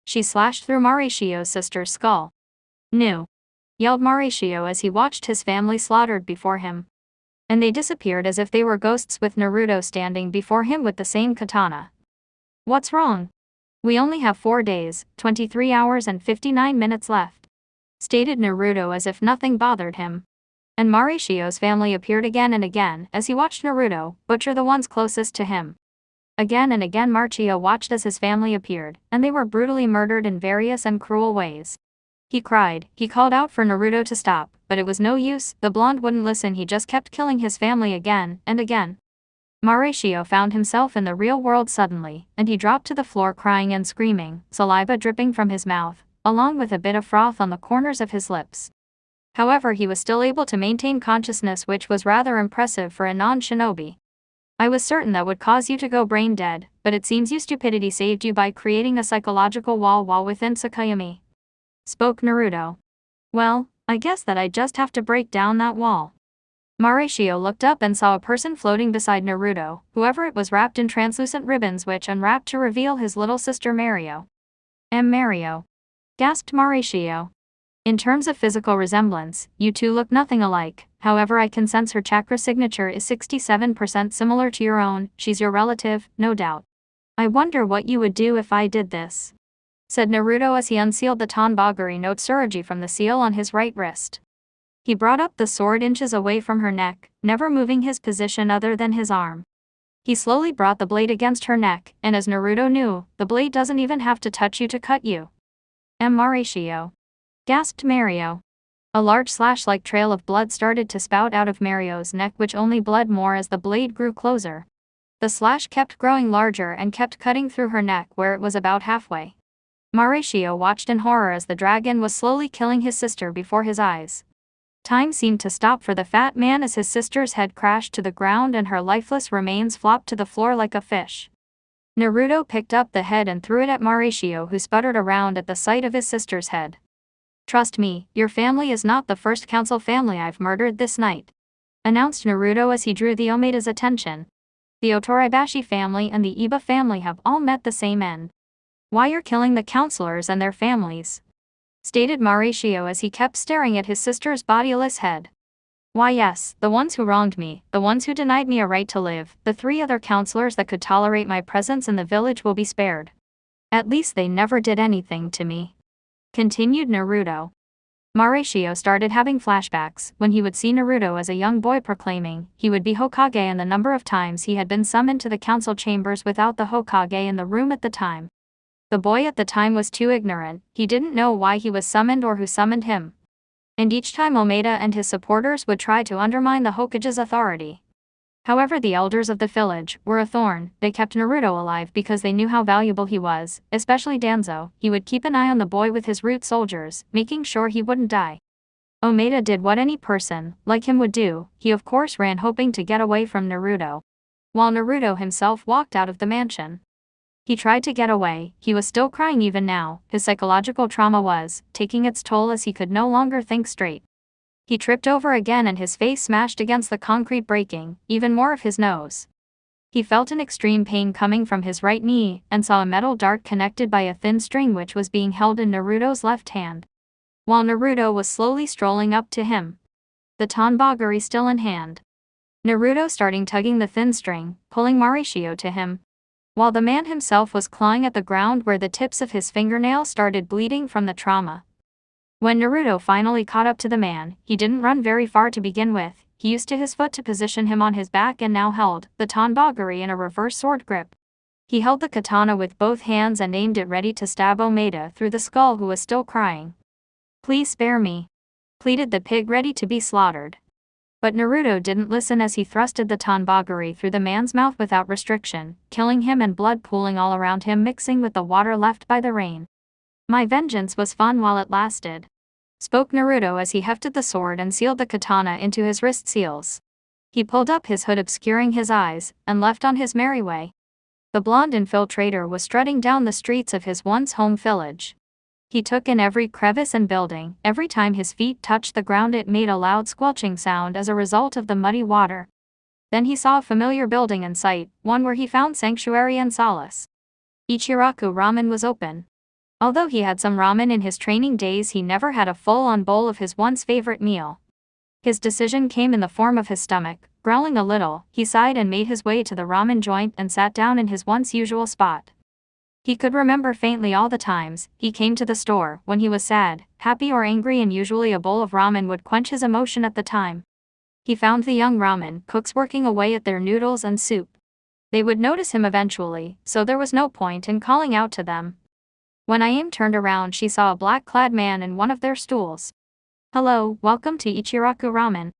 She slashed through Mauricio's sister's skull. "No!" yelled Mauricio as he watched his family slaughtered before him. And they disappeared as if they were ghosts, with Naruto standing before him with the same katana. "What's wrong? We only have 4 days, 23 hours and 59 minutes left," stated Naruto as if nothing bothered him. And Mauricio's family appeared again and again as he watched Naruto butcher the ones closest to him. Again and again Mauricio watched as his family appeared, and they were brutally murdered in various and cruel ways. He cried, he called out for Naruto to stop, but it was no use, the blonde wouldn't listen, he just kept killing his family again and again. Mauricio found himself in the real world suddenly, and he dropped to the floor crying and screaming, saliva dripping from his mouth, along with a bit of froth on the corners of his lips. However, he was still able to maintain consciousness, which was rather impressive for a non-shinobi. "I was certain that would cause you to go brain dead, but it seems your stupidity saved you by creating a psychological wall within Tsukayami," spoke Naruto. "Well, I guess that I just have to break down that wall." Mauricio looked up and saw a person floating beside Naruto, whoever it was, wrapped in translucent ribbons which unwrapped to reveal his little sister Mario. Mario. gasped Mauricio. In terms of physical resemblance, you two look nothing alike, however I can sense her chakra signature is 67% similar to your own, she's your relative, no doubt. I wonder what you would do if I did this, said Naruto as he unsealed the Tonbagari no Tsurugi from the seal on his right wrist. He brought up the sword inches away from her neck, never moving his position other than his arm. He slowly brought the blade against her neck, and as Naruto knew, the blade doesn't even have to touch you to cut you. Mauricio, gasped Mario. A large slash-like trail of blood started to spout out of Mario's neck, which only bled more as the blade grew closer. The slash kept growing larger and kept cutting through her neck where it was about halfway. Mauricio watched in horror as the dragon was slowly killing his sister before his eyes. Time seemed to stop for the fat man as his sister's head crashed to the ground and her lifeless remains flopped to the floor like a fish. Naruto picked up the head and threw it at Mauricio, who sputtered around at the sight of his sister's head. Trust me, your family is not the first council family I've murdered this night, announced Naruto as he drew the Omeda's attention. The Otoribashi family and the Iba family have all met the same end. Why you're killing the counselors and their families? Stated Mauricio as he kept staring at his sister's bodiless head. Why yes, the ones who wronged me, the ones who denied me a right to live, the 3 other counselors that could tolerate my presence in the village will be spared. At least they never did anything to me, continued Naruto. Mauricio started having flashbacks when he would see Naruto as a young boy proclaiming he would be Hokage, and the number of times he had been summoned to the council chambers without the Hokage in the room at the time. The boy at the time was too ignorant, he didn't know why he was summoned or who summoned him. And each time Omeda and his supporters would try to undermine the Hokage's authority. However, the elders of the village were a thorn. They kept Naruto alive because they knew how valuable he was, especially Danzo. He would keep an eye on the boy with his root soldiers, making sure he wouldn't die. Omeda did what any person like him would do, he of course ran hoping to get away from Naruto. While Naruto himself walked out of the mansion. He tried to get away, he was still crying even now, his psychological trauma was taking its toll as he could no longer think straight. He tripped over again and his face smashed against the concrete, breaking even more of his nose. He felt an extreme pain coming from his right knee, and saw a metal dart connected by a thin string which was being held in Naruto's left hand. While Naruto was slowly strolling up to him, the Tonbagari still in hand. Naruto started tugging the thin string, pulling Mauricio to him, while the man himself was clawing at the ground where the tips of his fingernails started bleeding from the trauma. When Naruto finally caught up to the man, he didn't run very far to begin with. He used his foot to position him on his back and now held the Tonbagari in a reverse sword grip. He held the katana with both hands and aimed it ready to stab Omeda through the skull, who was still crying. Please spare me, pleaded the pig, ready to be slaughtered. But Naruto didn't listen as he thrusted the Tonbagari through the man's mouth without restriction, killing him and blood pooling all around him, mixing with the water left by the rain. My vengeance was fun while it lasted, spoke Naruto as he hefted the sword and sealed the katana into his wrist seals. He pulled up his hood obscuring his eyes, and left on his merry way. The blonde infiltrator was strutting down the streets of his once home village. He took in every crevice and building. Every time his feet touched the ground it made a loud squelching sound as a result of the muddy water. Then he saw a familiar building in sight, one where he found sanctuary and solace. Ichiraku Ramen was open. Although he had some ramen in his training days, he never had a full-on bowl of his once favorite meal. His decision came in the form of his stomach. Growling a little, he sighed and made his way to the ramen joint and sat down in his once usual spot. He could remember faintly all the times he came to the store when he was sad, happy or angry, and usually a bowl of ramen would quench his emotion at the time. He found the young ramen cooks working away at their noodles and soup. They would notice him eventually, so there was no point in calling out to them. When Ayame turned around, she saw a black-clad man in one of their stools. "Hello, welcome to Ichiraku Ramen,"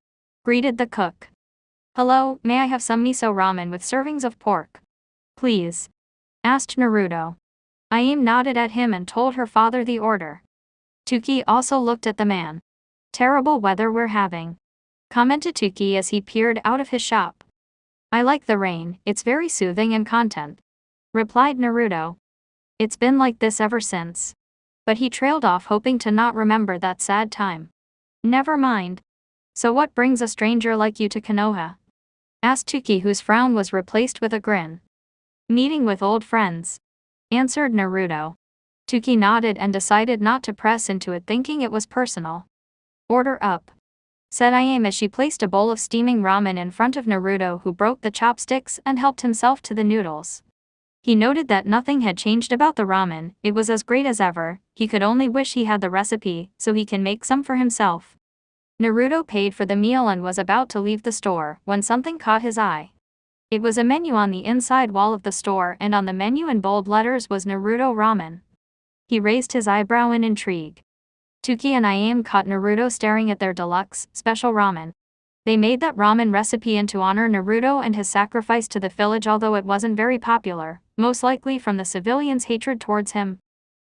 greeted the cook. "Hello, may I have some miso ramen with servings of pork, please?" asked Naruto. Ayame nodded at him and told her father the order. Tuki also looked at the man. "Terrible weather we're having," commented Tuki as he peered out of his shop. "I like the rain, it's very soothing and content," replied Naruto. "It's been like this ever since." But he trailed off, hoping to not remember that sad time. "Never mind. So what brings a stranger like you to Konoha?" asked Tuki, whose frown was replaced with a grin. "Meeting with old friends," answered Naruto. Tuki nodded and decided not to press into it, thinking it was personal. "Order up," said Ayame as she placed a bowl of steaming ramen in front of Naruto, who broke the chopsticks and helped himself to the noodles. He noted that nothing had changed about the ramen, it was as great as ever. He could only wish he had the recipe so he can make some for himself. Naruto paid for the meal and was about to leave the store when something caught his eye. It was a menu on the inside wall of the store, and on the menu in bold letters was Naruto Ramen. He raised his eyebrow in intrigue. Tuki and Ayame caught Naruto staring at their deluxe, special ramen. They made that ramen recipe to honor Naruto and his sacrifice to the village, although it wasn't very popular, most likely from the civilians' hatred towards him.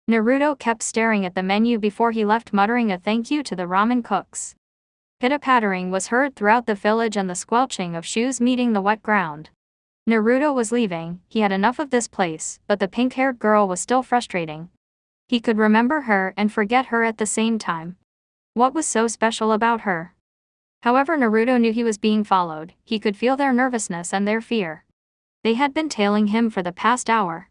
Naruto kept staring at the menu before he left, muttering a thank you to the ramen cooks. Pitter-pattering was heard throughout the village and the squelching of shoes meeting the wet ground. Naruto was leaving, he had enough of this place, but the pink-haired girl was still frustrating. He could remember her and forget her at the same time. What was so special about her? However, Naruto knew he was being followed. He could feel their nervousness and their fear. They had been tailing him for the past hour.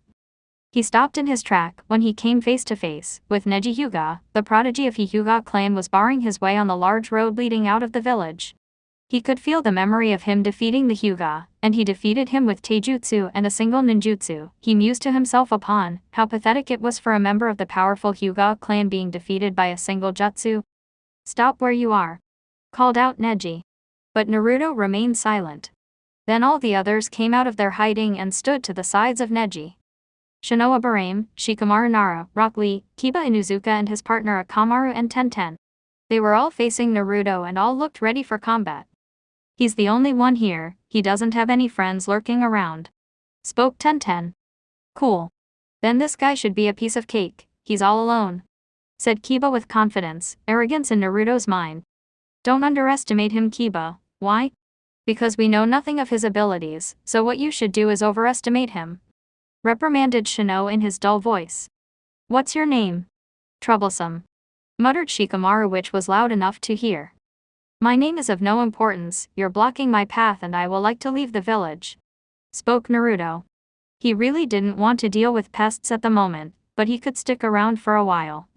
He stopped in his track when he came face to face with Neji Hyuga. The prodigy of Hyuga clan was barring his way on the large road leading out of the village. He could feel the memory of him defeating the Hyuga, and he defeated him with taijutsu and a single ninjutsu. He mused to himself upon how pathetic it was for a member of the powerful Hyuga clan being defeated by a single jutsu. "Stop where you are," called out Neji. But Naruto remained silent. Then all the others came out of their hiding and stood to the sides of Neji. Shinoa Barame, Shikamaru Nara, Rock Lee, Kiba Inuzuka and his partner Akamaru and Tenten. They were all facing Naruto and all looked ready for combat. "He's the only one here, he doesn't have any friends lurking around," spoke Tenten. "Cool. Then this guy should be a piece of cake, he's all alone," said Kiba with confidence, arrogance in Naruto's mind. "Don't underestimate him, Kiba." "Why?" "Because we know nothing of his abilities, so what you should do is overestimate him," reprimanded Shino in his dull voice. "What's your name?" "Troublesome," muttered Shikamaru, which was loud enough to hear. "My name is of no importance, you're blocking my path and I will like to leave the village," spoke Naruto. He really didn't want to deal with pests at the moment, but he could stick around for a while.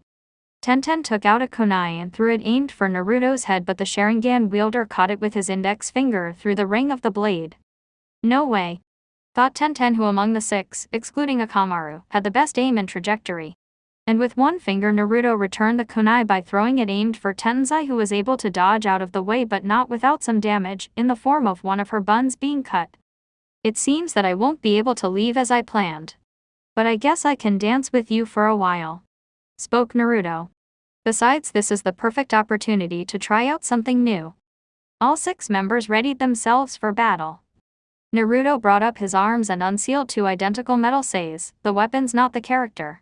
Tenten took out a kunai and threw it aimed for Naruto's head, but the Sharingan wielder caught it with his index finger through the ring of the blade. "No way," thought Tenten, who among the six, excluding Akamaru, had the best aim and trajectory. And with one finger Naruto returned the kunai by throwing it aimed for Tenzai, who was able to dodge out of the way but not without some damage, in the form of one of her buns being cut. "It seems that I won't be able to leave as I planned. But I guess I can dance with you for a while," spoke Naruto. "Besides, this is the perfect opportunity to try out something new." All six members readied themselves for battle. Naruto brought up his arms and unsealed two identical metal sais, the weapons not the character.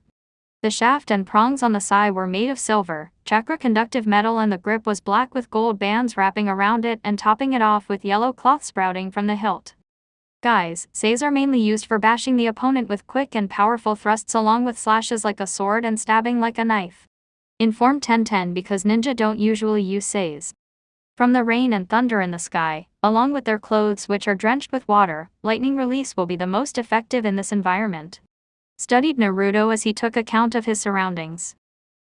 The shaft and prongs on the sai were made of silver, chakra-conductive metal, and the grip was black with gold bands wrapping around it and topping it off with yellow cloth sprouting from the hilt. Guys, sais are mainly used for bashing the opponent with quick and powerful thrusts along with slashes like a sword and stabbing like a knife, informed Tenten, because ninja don't usually use sais. From the rain and thunder in the sky, along with their clothes which are drenched with water, lightning release will be the most effective in this environment, studied Naruto as he took account of his surroundings.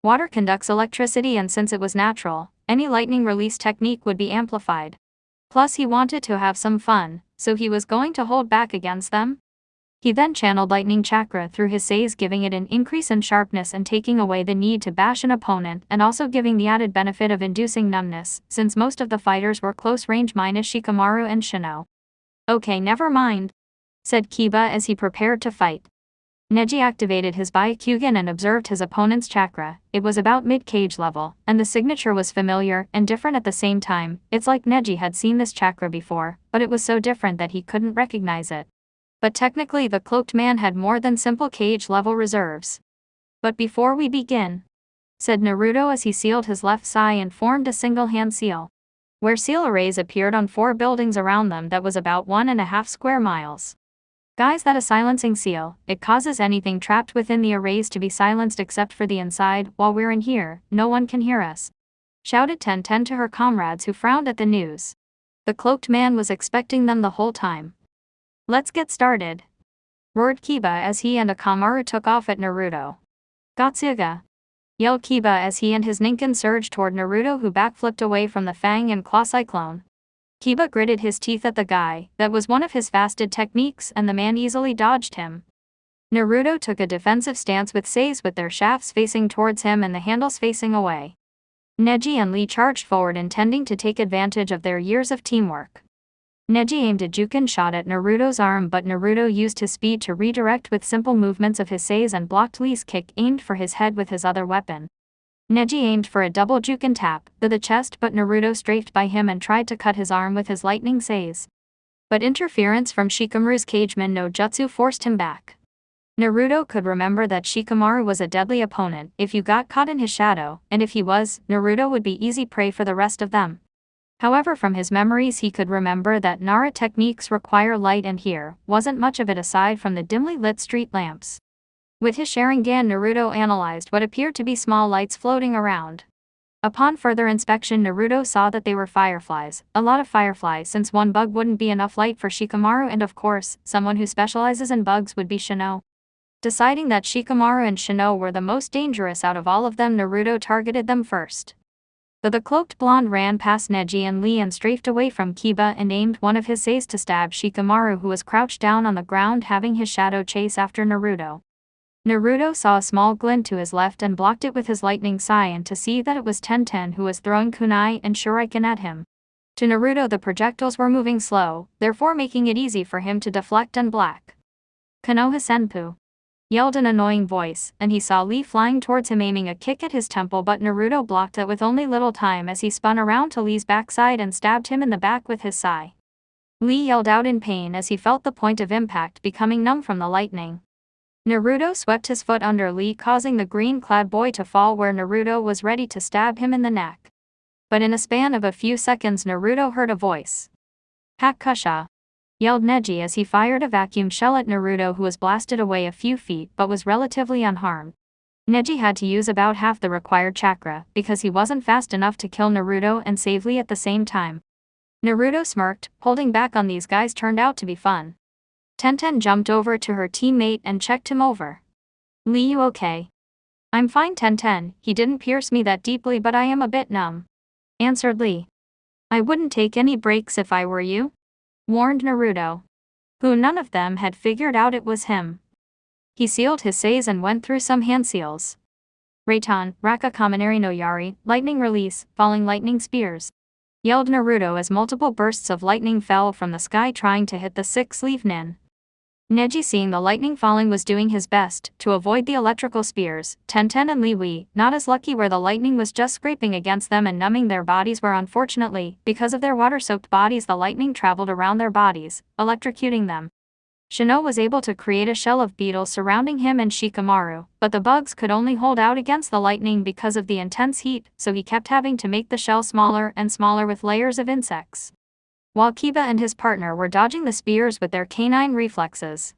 Water conducts electricity, and since it was natural, any lightning release technique would be amplified. Plus he wanted to have some fun, so he was going to hold back against them. He then channeled lightning chakra through his sais, giving it an increase in sharpness and taking away the need to bash an opponent, and also giving the added benefit of inducing numbness, since most of the fighters were close range minus Shikamaru and Shino. "Okay, never mind," said Kiba as he prepared to fight. Neji activated his Byakugan and observed his opponent's chakra. It was about mid-cage level, and the signature was familiar and different at the same time. It's like Neji had seen this chakra before, but it was so different that he couldn't recognize it. But technically the cloaked man had more than simple cage level reserves. "But before we begin," said Naruto as he sealed his left sai and formed a single hand seal, where seal arrays appeared on 4 buildings around them that was about 1.5 square miles. "Guys, that a silencing seal, it causes anything trapped within the arrays to be silenced except for the inside. While we're in here, no one can hear us," shouted Tenten to her comrades, who frowned at the news. The cloaked man was expecting them the whole time. "Let's get started," roared Kiba as he and Akamaru took off at Naruto. Gotsuga! Yelled Kiba as he and his Ninken surged toward Naruto, who backflipped away from the Fang and Claw Cyclone. Kiba gritted his teeth at the guy. That was one of his fasted techniques, and the man easily dodged him. Naruto took a defensive stance with Seize with their shafts facing towards him and the handles facing away. Neji and Lee charged forward, intending to take advantage of their years of teamwork. Neji aimed a Juken shot at Naruto's arm, but Naruto used his speed to redirect with simple movements of his Seize and blocked Lee's kick aimed for his head with his other weapon. Neji aimed for a double Juken tap to the chest, but Naruto strafed by him and tried to cut his arm with his lightning Seize. But interference from Shikamaru's Cageman no Jutsu forced him back. Naruto could remember that Shikamaru was a deadly opponent if you got caught in his shadow, and if he was, Naruto would be easy prey for the rest of them. However, from his memories he could remember that Nara techniques require light, and here wasn't much of it aside from the dimly lit street lamps. With his Sharingan, Naruto analyzed what appeared to be small lights floating around. Upon further inspection, Naruto saw that they were fireflies, a lot of fireflies, since one bug wouldn't be enough light for Shikamaru, and of course, someone who specializes in bugs would be Shino. Deciding that Shikamaru and Shino were the most dangerous out of all of them, Naruto targeted them first. The cloaked blonde ran past Neji and Lee and strafed away from Kiba and aimed one of his Seize to stab Shikamaru, who was crouched down on the ground having his shadow chase after Naruto. Naruto saw a small glint to his left and blocked it with his lightning Saiyan to see that it was Tenten who was throwing kunai and shuriken at him. To Naruto, the projectiles were moving slow, therefore making it easy for him to deflect and block. Konoha Senpu! Yelled an annoying voice, and he saw Lee flying towards him aiming a kick at his temple, but Naruto blocked it with only little time as he spun around to Lee's backside and stabbed him in the back with his sai. Lee yelled out in pain as he felt the point of impact becoming numb from the lightning. Naruto swept his foot under Lee, causing the green-clad boy to fall where Naruto was ready to stab him in the neck. But in a span of a few seconds, Naruto heard a voice. Hakusha! Yelled Neji as he fired a vacuum shell at Naruto, who was blasted away a few feet but was relatively unharmed. Neji had to use about half the required chakra because he wasn't fast enough to kill Naruto and save Lee at the same time. Naruto smirked. Holding back on these guys turned out to be fun. Tenten jumped over to her teammate and checked him over. Lee, you okay? I'm fine, Tenten. He didn't pierce me that deeply, but I am a bit numb, answered Lee. I wouldn't take any breaks if I were you, warned Naruto, who none of them had figured out it was him. He sealed his Seize and went through some hand seals. Reitan, Raka Kaminari no Yari, lightning release, falling lightning spears, yelled Naruto as multiple bursts of lightning fell from the sky trying to hit the six-leaf nin. Neji, seeing the lightning falling, was doing his best to avoid the electrical spears. Tenten and Lee Wei, not as lucky, where the lightning was just scraping against them and numbing their bodies, where unfortunately, because of their water-soaked bodies, the lightning traveled around their bodies, electrocuting them. Shino was able to create a shell of beetles surrounding him and Shikamaru, but the bugs could only hold out against the lightning because of the intense heat, so he kept having to make the shell smaller and smaller with layers of insects. While Kiba and his partner were dodging the spears with their canine reflexes.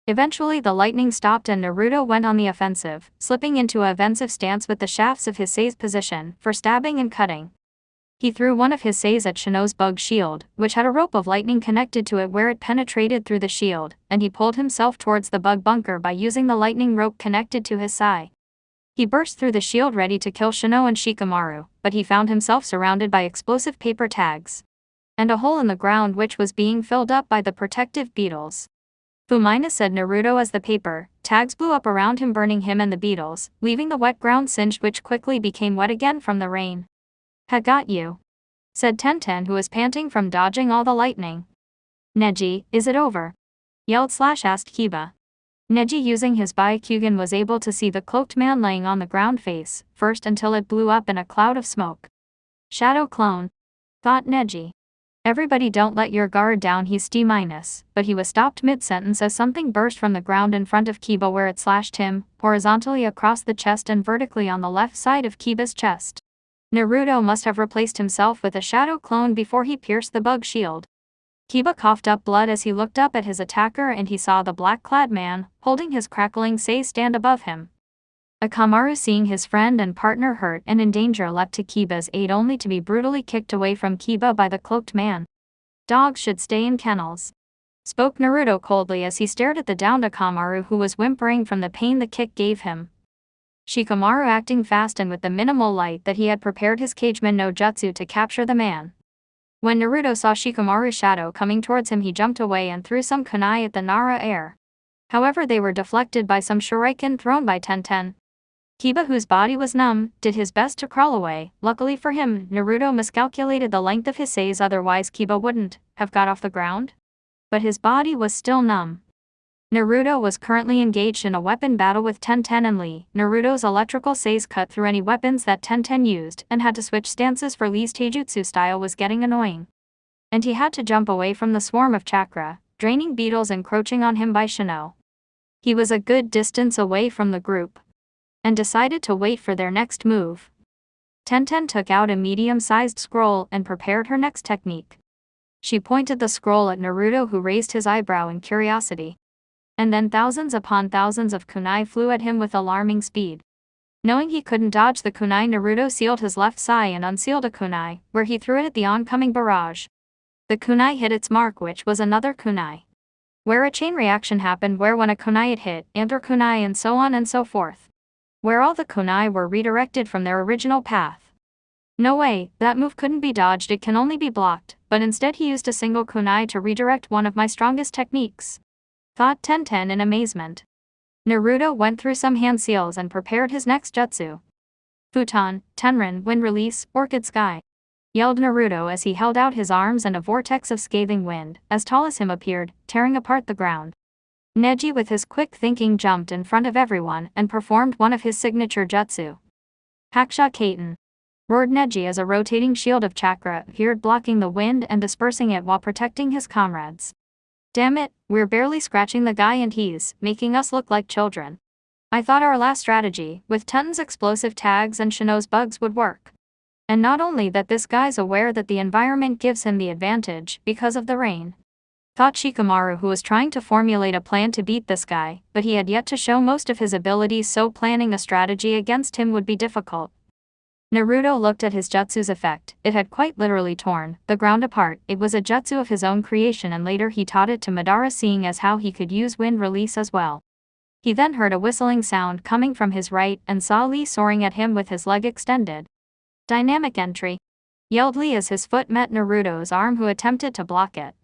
Eventually the lightning stopped and Naruto went on the offensive, slipping into a offensive stance with the shafts of his Seize position for stabbing and cutting. He threw one of his Seize at Shino's bug shield, which had a rope of lightning connected to it where it penetrated through the shield, and he pulled himself towards the bug bunker by using the lightning rope connected to his sai. He burst through the shield ready to kill Shino and Shikamaru, but he found himself surrounded by explosive paper tags and a hole in the ground which was being filled up by the protective beetles. Fumina, said Naruto as the paper tags blew up around him, burning him and the beetles, leaving the wet ground singed, which quickly became wet again from the rain. "Ha, got you," said Tenten, who was panting from dodging all the lightning. "Neji, is it over?" asked Kiba. Neji, using his Byakugan, was able to see the cloaked man laying on the ground face first until it blew up in a cloud of smoke. Shadow clone, thought Neji. Everybody don't let your guard down, he's D-, but he was stopped mid-sentence as something burst from the ground in front of Kiba, where it slashed him horizontally across the chest and vertically on the left side of Kiba's chest. Naruto must have replaced himself with a shadow clone before he pierced the bug shield. Kiba coughed up blood as he looked up at his attacker, and he saw the black-clad man holding his crackling Seize stand above him. Akamaru, seeing his friend and partner hurt and in danger, leapt to Kiba's aid only to be brutally kicked away from Kiba by the cloaked man. "Dogs should stay in kennels," spoke Naruto coldly as he stared at the downed Akamaru, who was whimpering from the pain the kick gave him. Shikamaru acting fast and with the minimal light that he had prepared his Cageman no Jutsu to capture the man. When Naruto saw Shikamaru's shadow coming towards him, he jumped away and threw some kunai at the Nara air. However, they were deflected by some shuriken thrown by Tenten. Kiba, whose body was numb, did his best to crawl away. Luckily for him, Naruto miscalculated the length of his says, otherwise Kiba wouldn't have got off the ground. But his body was still numb. Naruto was currently engaged in a weapon battle with Tenten and Lee. Naruto's electrical says cut through any weapons that Tenten used and had to switch stances, for Lee's taijutsu style was getting annoying. And he had to jump away from the swarm of chakra, draining beetles encroaching on him by Shino. He was a good distance away from the group and decided to wait for their next move. Tenten took out a medium-sized scroll and prepared her next technique. She pointed the scroll at Naruto, who raised his eyebrow in curiosity. And then thousands upon thousands of kunai flew at him with alarming speed. Knowing he couldn't dodge the kunai, Naruto sealed his left sai and unsealed a kunai, where he threw it at the oncoming barrage. The kunai hit its mark, which was another kunai. Where a chain reaction happened, where when a kunai it hit, another kunai, and so on and so forth. Where all the kunai were redirected from their original path. No way, that move couldn't be dodged, it can only be blocked, but instead he used a single kunai to redirect one of my strongest techniques, thought Tenten in amazement. Naruto went through some hand seals and prepared his next jutsu. Futon, Tenrin, Wind Release, Orchid Sky, yelled Naruto as he held out his arms, and a vortex of scathing wind, as tall as him, appeared, tearing apart the ground. Neji, with his quick thinking, jumped in front of everyone and performed one of his signature jutsu. Hakusha Kaiten, roared Neji as a rotating shield of chakra appeared, blocking the wind and dispersing it while protecting his comrades. Damn it, we're barely scratching the guy and he's making us look like children. I thought our last strategy, with Tenten's explosive tags and Shino's bugs, would work. And not only that, this guy's aware that the environment gives him the advantage because of the rain, thought Shikamaru, who was trying to formulate a plan to beat this guy, but he had yet to show most of his abilities, so planning a strategy against him would be difficult. Naruto looked at his jutsu's effect. It had quite literally torn the ground apart. It was a jutsu of his own creation, and later he taught it to Madara, seeing as how he could use wind release as well. He then heard a whistling sound coming from his right and saw Lee soaring at him with his leg extended. Dynamic entry, yelled Lee as his foot met Naruto's arm, who attempted to block it.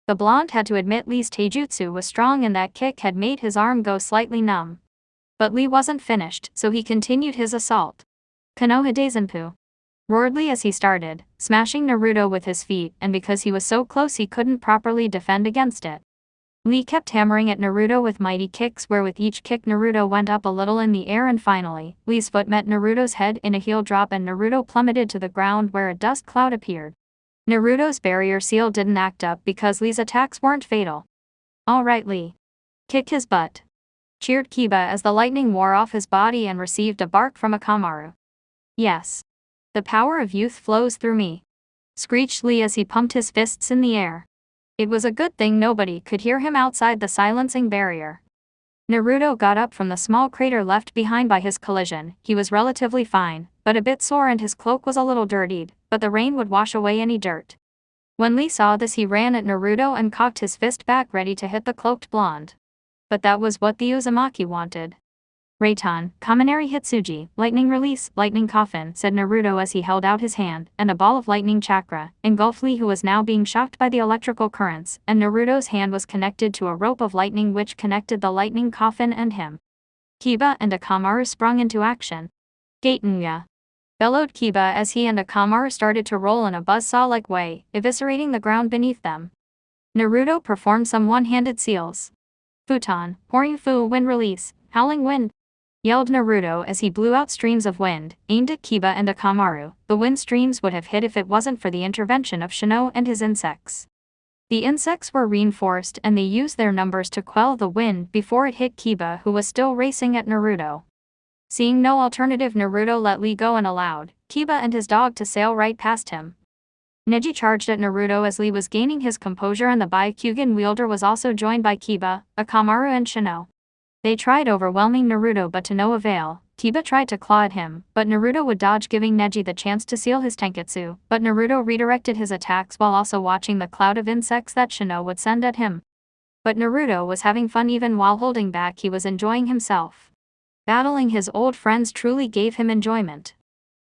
The blonde had to admit Lee's taijutsu was strong and that kick had made his arm go slightly numb. But Lee wasn't finished, so he continued his assault. Konoha Senpu, roared Lee as he started, smashing Naruto with his feet, and because he was so close he couldn't properly defend against it. Lee kept hammering at Naruto with mighty kicks, where with each kick Naruto went up a little in the air, and finally, Lee's foot met Naruto's head in a heel drop and Naruto plummeted to the ground, where a dust cloud appeared. Naruto's barrier seal didn't act up because Lee's attacks weren't fatal. Alright Lee, kick his butt, cheered Kiba as the lightning wore off his body and received a bark from Akamaru. Yes, the power of youth flows through me, screeched Lee as he pumped his fists in the air. It was a good thing nobody could hear him outside the silencing barrier. Naruto got up from the small crater left behind by his collision. He was relatively fine, but a bit sore, and his cloak was a little dirtied, but the rain would wash away any dirt. When Lee saw this, he ran at Naruto and cocked his fist back, ready to hit the cloaked blonde. But that was what the Uzumaki wanted. Reitan, Kaminari Hitsuji, lightning release, lightning coffin, said Naruto as he held out his hand, and a ball of lightning chakra engulfed Lee, who was now being shocked by the electrical currents, and Naruto's hand was connected to a rope of lightning which connected the lightning coffin and him. Kiba and Akamaru sprung into action. Gatenuya, bellowed Kiba as he and Akamaru started to roll in a buzzsaw-like way, eviscerating the ground beneath them. Naruto performed some one-handed seals. Futon, pouring fu, wind release, howling wind, yelled Naruto as he blew out streams of wind, aimed at Kiba and Akamaru. The wind streams would have hit if it wasn't for the intervention of Shino and his insects. The insects were reinforced and they used their numbers to quell the wind before it hit Kiba, who was still racing at Naruto. Seeing no alternative, Naruto let Lee go and allowed Kiba and his dog to sail right past him. Neji charged at Naruto as Lee was gaining his composure, and the Byakugan wielder was also joined by Kiba, Akamaru and Shino. They tried overwhelming Naruto but to no avail. Kiba tried to claw at him, but Naruto would dodge, giving Neji the chance to seal his tenketsu, but Naruto redirected his attacks while also watching the cloud of insects that Shino would send at him. But Naruto was having fun even while holding back. He was enjoying himself. Battling his old friends truly gave him enjoyment.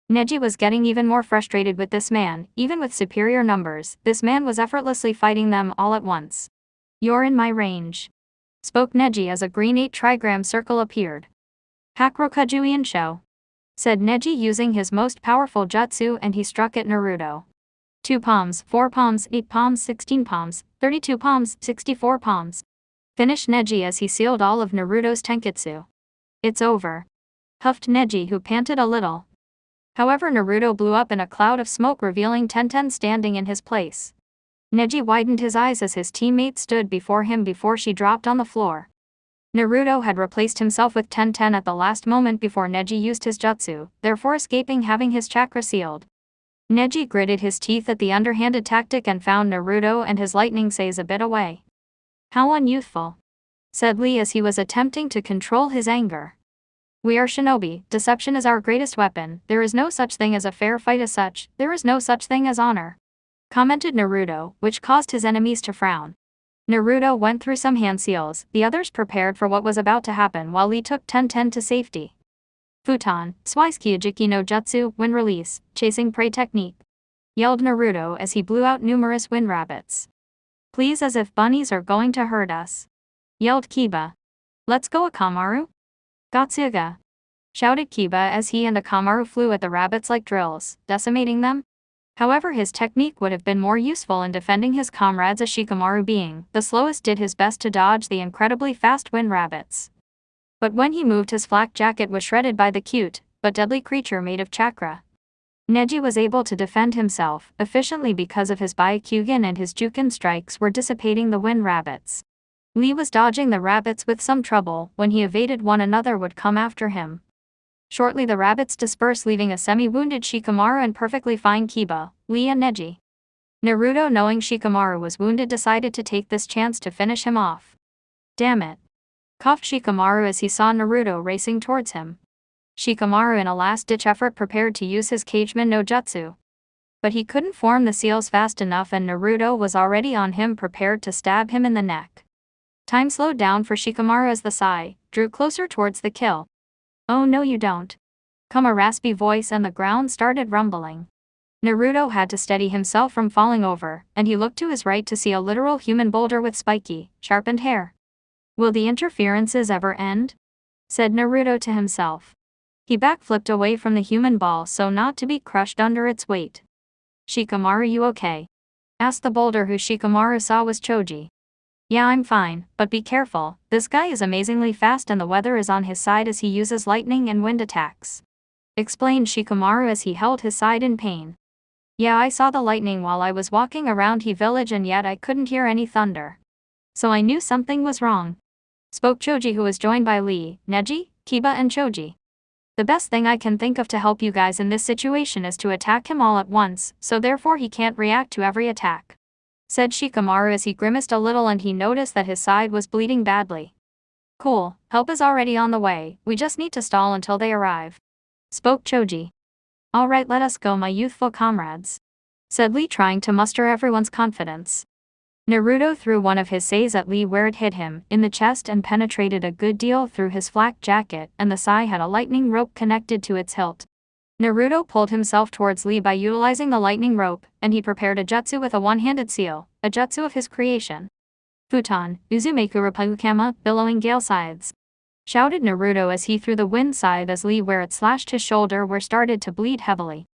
Neji was getting even more frustrated with this man. Even with superior numbers, this man was effortlessly fighting them all at once. "You're in my range," spoke Neji as a green 8 trigram circle appeared. "Hakurokujuin Sho," said Neji using his most powerful jutsu, and he struck at Naruto. 2 palms, 4 palms, 8 palms, 16 palms, 32 palms, 64 palms. Finished Neji as he sealed all of Naruto's tenketsu. "It's over," huffed Neji, who panted a little. However, Naruto blew up in a cloud of smoke, revealing Tenten standing in his place. Neji widened his eyes as his teammate stood before him before she dropped on the floor. Naruto had replaced himself with Tenten at the last moment before Neji used his jutsu, therefore escaping having his chakra sealed. Neji gritted his teeth at the underhanded tactic and found Naruto and his lightning says a bit away. "How unyouthful," said Lee as he was attempting to control his anger. "We are shinobi, deception is our greatest weapon, there is no such thing as a fair fight as such, there is no such thing as honor," commented Naruto, which caused his enemies to frown. Naruto went through some hand seals, the others prepared for what was about to happen while Lee took Tenten to safety. "Futon, Swaiskyajiki no Jutsu, wind release, chasing prey technique," yelled Naruto as he blew out numerous wind rabbits. "Please, as if bunnies are going to hurt us," yelled Kiba. "Let's go Akamaru." "Gotsuga," shouted Kiba as he and Akamaru flew at the rabbits like drills, decimating them. However, his technique would have been more useful in defending his comrades, as Shikamaru, being the slowest, did his best to dodge the incredibly fast wind rabbits. But when he moved, his flak jacket was shredded by the cute but deadly creature made of chakra. Neji was able to defend himself efficiently because of his Byakugan, and his Juken strikes were dissipating the wind rabbits. Lee was dodging the rabbits with some trouble. When he evaded, one another would come after him. Shortly the rabbits dispersed, leaving a semi-wounded Shikamaru and perfectly fine Kiba, Lee and Neji. Naruto, knowing Shikamaru was wounded, decided to take this chance to finish him off. "Damn it," coughed Shikamaru as he saw Naruto racing towards him. Shikamaru, in a last-ditch effort, prepared to use his Cageman no Jutsu. But he couldn't form the seals fast enough, and Naruto was already on him, prepared to stab him in the neck. Time slowed down for Shikamaru as the Sai drew closer towards the kill. "Oh no, you don't," come a raspy voice, and the ground started rumbling. Naruto had to steady himself from falling over, and he looked to his right to see a literal human boulder with spiky, sharpened hair. "Will the interferences ever end?" said Naruto to himself. He backflipped away from the human ball so not to be crushed under its weight. "Shikamaru, you okay?" asked the boulder, who Shikamaru saw was Choji. "Yeah, I'm fine, but be careful, this guy is amazingly fast and the weather is on his side as he uses lightning and wind attacks," explained Shikamaru as he held his side in pain. "Yeah, I saw the lightning while I was walking around He Village, and yet I couldn't hear any thunder. So I knew something was wrong," spoke Choji, who was joined by Lee, Neji, Kiba and Choji. "The best thing I can think of to help you guys in this situation is to attack him all at once, so therefore he can't react to every attack," said Shikamaru as he grimaced a little and he noticed that his side was bleeding badly. "Cool, help is already on the way, we just need to stall until they arrive," spoke Choji. "Alright, let us go, my youthful comrades," said Lee, trying to muster everyone's confidence. Naruto threw one of his sais at Lee where it hit him in the chest and penetrated a good deal through his flak jacket, and the sai had a lightning rope connected to its hilt. Naruto pulled himself towards Lee by utilizing the lightning rope, and he prepared a jutsu with a one-handed seal, a jutsu of his creation. "Futon, Uzumeku Rapagukama, billowing gale sides," shouted Naruto as he threw the wind scythe as Lee where it slashed his shoulder, where started to bleed heavily.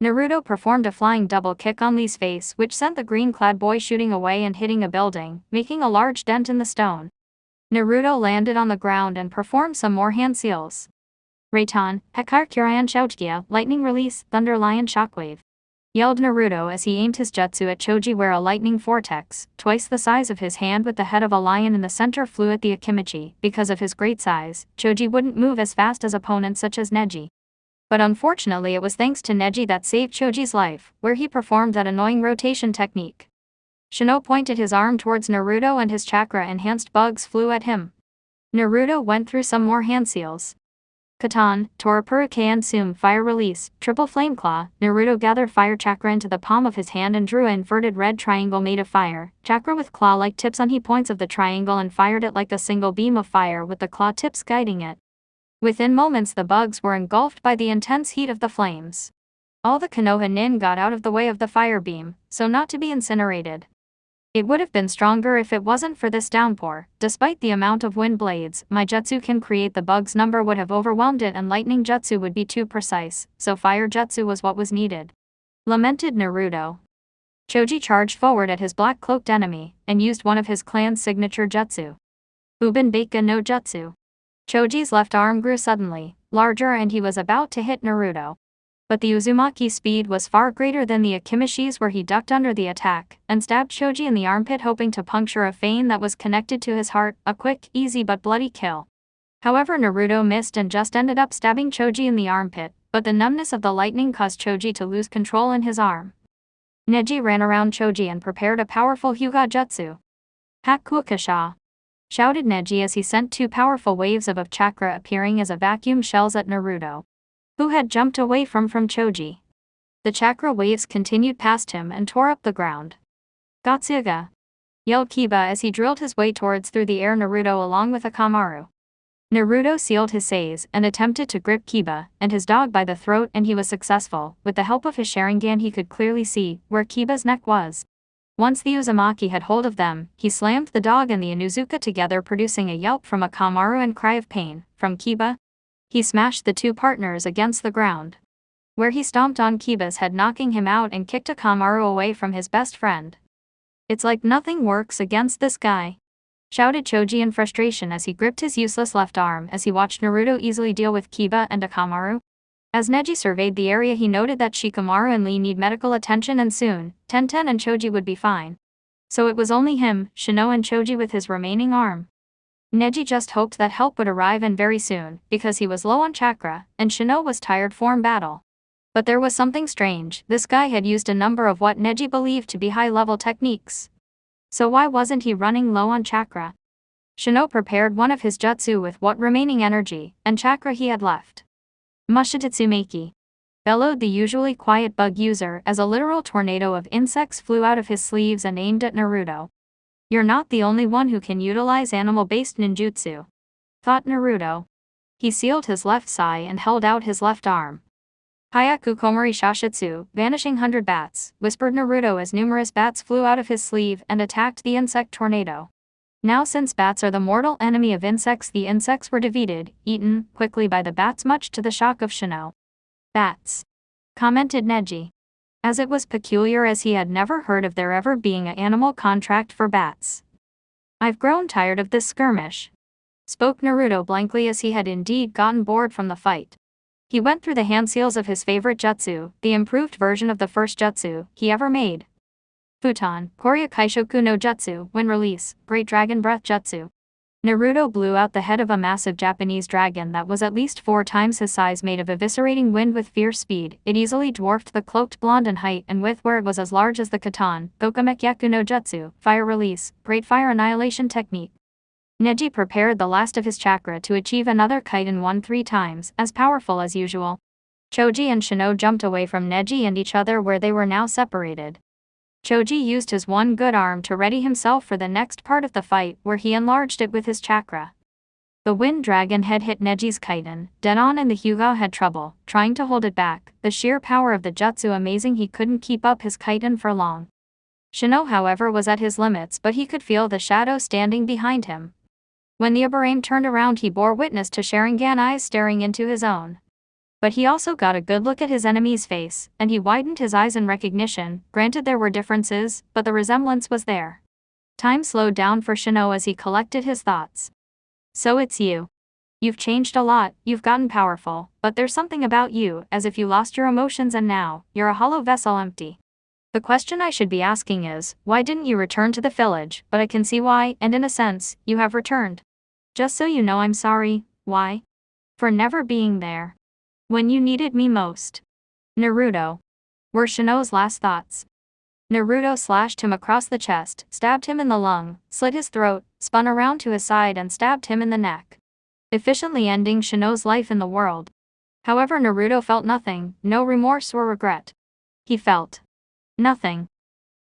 Naruto performed a flying double kick on Lee's face, which sent the green-clad boy shooting away and hitting a building, making a large dent in the stone. Naruto landed on the ground and performed some more hand seals. "Reitan, Hekar Kuryan Shoutgia, lightning release, thunder lion shockwave," yelled Naruto as he aimed his jutsu at Choji, where a lightning vortex, twice the size of his hand with the head of a lion in the center, flew at the Akimichi. Because of his great size, Choji wouldn't move as fast as opponents such as Neji. But unfortunately it was thanks to Neji that saved Choji's life, where he performed that annoying rotation technique. Shino pointed his arm towards Naruto and his chakra-enhanced bugs flew at him. Naruto went through some more hand seals. Katan, Torapuru Keian Sum, fire release, triple flame claw. Naruto gathered fire chakra into the palm of his hand and drew an inverted red triangle made of fire chakra with claw-like tips on the points of the triangle and fired it like a single beam of fire with the claw tips guiding it. Within moments the bugs were engulfed by the intense heat of the flames. All the Konoha nin got out of the way of the fire beam, so not to be incinerated. It would have been stronger if it wasn't for this downpour. Despite the amount of wind blades my jutsu can create, the bug's number would have overwhelmed it and lightning jutsu would be too precise, so fire jutsu was what was needed. Lamented Naruto. Choji charged forward at his black-cloaked enemy, and used one of his clan's signature jutsu. Uben Beika no Jutsu. Choji's left arm grew suddenly larger and he was about to hit Naruto. But the Uzumaki's speed was far greater than the Akimishi's, where he ducked under the attack and stabbed Choji in the armpit, hoping to puncture a vein that was connected to his heart, a quick, easy but bloody kill. However, Naruto missed and just ended up stabbing Choji in the armpit, but the numbness of the lightning caused Choji to lose control in his arm. Neji ran around Choji and prepared a powerful Hyuga jutsu. Hakuokasha! Shouted Neji as he sent two powerful waves of chakra appearing as a vacuum shells at Naruto, who had jumped away from Choji. The chakra waves continued past him and tore up the ground. Gotsuga! Yelled Kiba as he drilled his way towards through the air Naruto along with Akamaru. Naruto sealed his seize and attempted to grip Kiba and his dog by the throat, and he was successful. With the help of his Sharingan he could clearly see where Kiba's neck was. Once the Uzumaki had hold of them, he slammed the dog and the Inuzuka together, producing a yelp from Akamaru and cry of pain from Kiba. He smashed the two partners against the ground, where he stomped on Kiba's head, knocking him out, and kicked Akamaru away from his best friend. It's like nothing works against this guy, shouted Choji in frustration as he gripped his useless left arm as he watched Naruto easily deal with Kiba and Akamaru. As Neji surveyed the area, he noted that Shikamaru and Lee need medical attention, and soon, Tenten and Choji would be fine. So it was only him, Shino, and Choji with his remaining arm. Neji just hoped that help would arrive, and very soon, because he was low on chakra, and Shino was tired from battle. But there was something strange. This guy had used a number of what Neji believed to be high-level techniques. So why wasn't he running low on chakra? Shino prepared one of his jutsu with what remaining energy and chakra he had left. Mushititsumeki! Bellowed the usually quiet bug user as a literal tornado of insects flew out of his sleeves and aimed at Naruto. You're not the only one who can utilize animal-based ninjutsu, thought Naruto. He sealed his left sai and held out his left arm. Hayaku Komori Shashitsu, vanishing 100 bats, whispered Naruto as numerous bats flew out of his sleeve and attacked the insect tornado. Now, since bats are the mortal enemy of insects, the insects were defeated, eaten quickly by the bats, much to the shock of Shino. Bats, commented Neji, as it was peculiar as he had never heard of there ever being an animal contract for bats. I've grown tired of this skirmish, spoke Naruto blankly as he had indeed gotten bored from the fight. He went through the hand seals of his favorite jutsu, the improved version of the first jutsu he ever made. Futon, Korya Kaishoku no Jutsu, when release, Great Dragon Breath Jutsu. Naruto blew out the head of a massive Japanese dragon that was at least 4 times his size, made of eviscerating wind with fierce speed. It easily dwarfed the cloaked blonde in height and width, where it was as large as the Katan, Gokamekyaku no Jutsu, Fire Release, Great Fire Annihilation Technique. Neji prepared the last of his chakra to achieve another Kaiten 1-3 times, as powerful as usual. Choji and Shino jumped away from Neji and each other, where they were now separated. Choji used his one good arm to ready himself for the next part of the fight, where he enlarged it with his chakra. The wind dragon had hit Neji's Kaiten dead on, and the Hyuga had trouble trying to hold it back. The sheer power of the jutsu amazing, he couldn't keep up his Kaiten for long. Shino, however, was at his limits, but he could feel the shadow standing behind him. When the Aburame turned around, he bore witness to Sharingan eyes staring into his own. But he also got a good look at his enemy's face, and he widened his eyes in recognition. Granted, there were differences, but the resemblance was there. Time slowed down for Shino as he collected his thoughts. So it's you. You've changed a lot, you've gotten powerful, but there's something about you, as if you lost your emotions and now, you're a hollow vessel, empty. The question I should be asking is, why didn't you return to the village? But I can see why, and in a sense, you have returned. Just so you know, I'm sorry. Why? For never being there when you needed me most. Naruto, were Shino's last thoughts. Naruto slashed him across the chest, stabbed him in the lung, slit his throat, spun around to his side and stabbed him in the neck, efficiently ending Shino's life in the world. However, Naruto felt nothing, no remorse or regret. He felt nothing.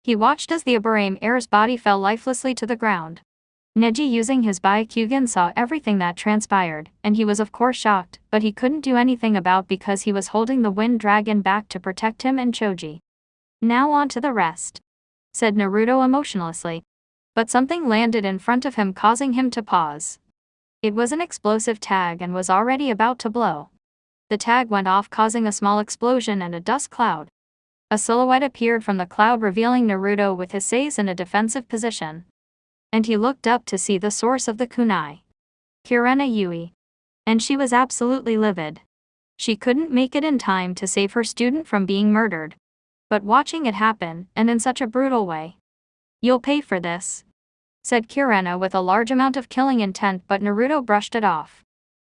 He watched as the Aburame heir's body fell lifelessly to the ground. Neji, using his Byakugan, saw everything that transpired, and he was of course shocked, but he couldn't do anything about because he was holding the wind dragon back to protect him and Choji. "Now on to the rest," said Naruto emotionlessly. But something landed in front of him, causing him to pause. It was an explosive tag and was already about to blow. The tag went off, causing a small explosion and a dust cloud. A silhouette appeared from the cloud, revealing Naruto with his sais in a defensive position. And he looked up to see the source of the kunai. Kurena Yui. And she was absolutely livid. She couldn't make it in time to save her student from being murdered. But watching it happen, and in such a brutal way. "You'll pay for this," said Kurena with a large amount of killing intent, but Naruto brushed it off.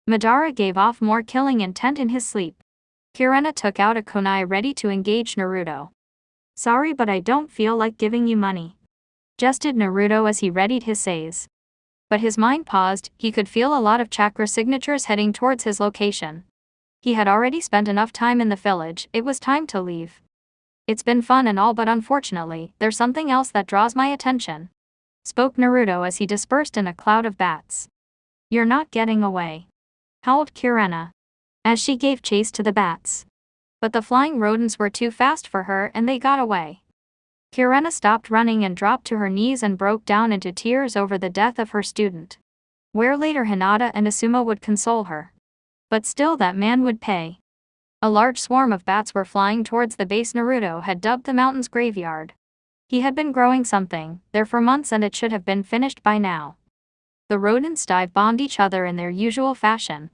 Madara gave off more killing intent in his sleep. Kurena took out a kunai ready to engage Naruto. "Sorry, but I don't feel like giving you money," jested Naruto as he readied his sais. But his mind paused. He could feel a lot of chakra signatures heading towards his location. He had already spent enough time in the village, it was time to leave. "It's been fun and all, but unfortunately, there's something else that draws my attention," spoke Naruto as he dispersed in a cloud of bats. "You're not getting away," howled Kurena, as she gave chase to the bats. But the flying rodents were too fast for her and they got away. Kurena stopped running and dropped to her knees and broke down into tears over the death of her student. Where later Hinata and Asuma would console her. But still, that man would pay. A large swarm of bats were flying towards the base Naruto had dubbed the mountain's graveyard. He had been growing something there for months and it should have been finished by now. The rodents dive-bombed each other in their usual fashion.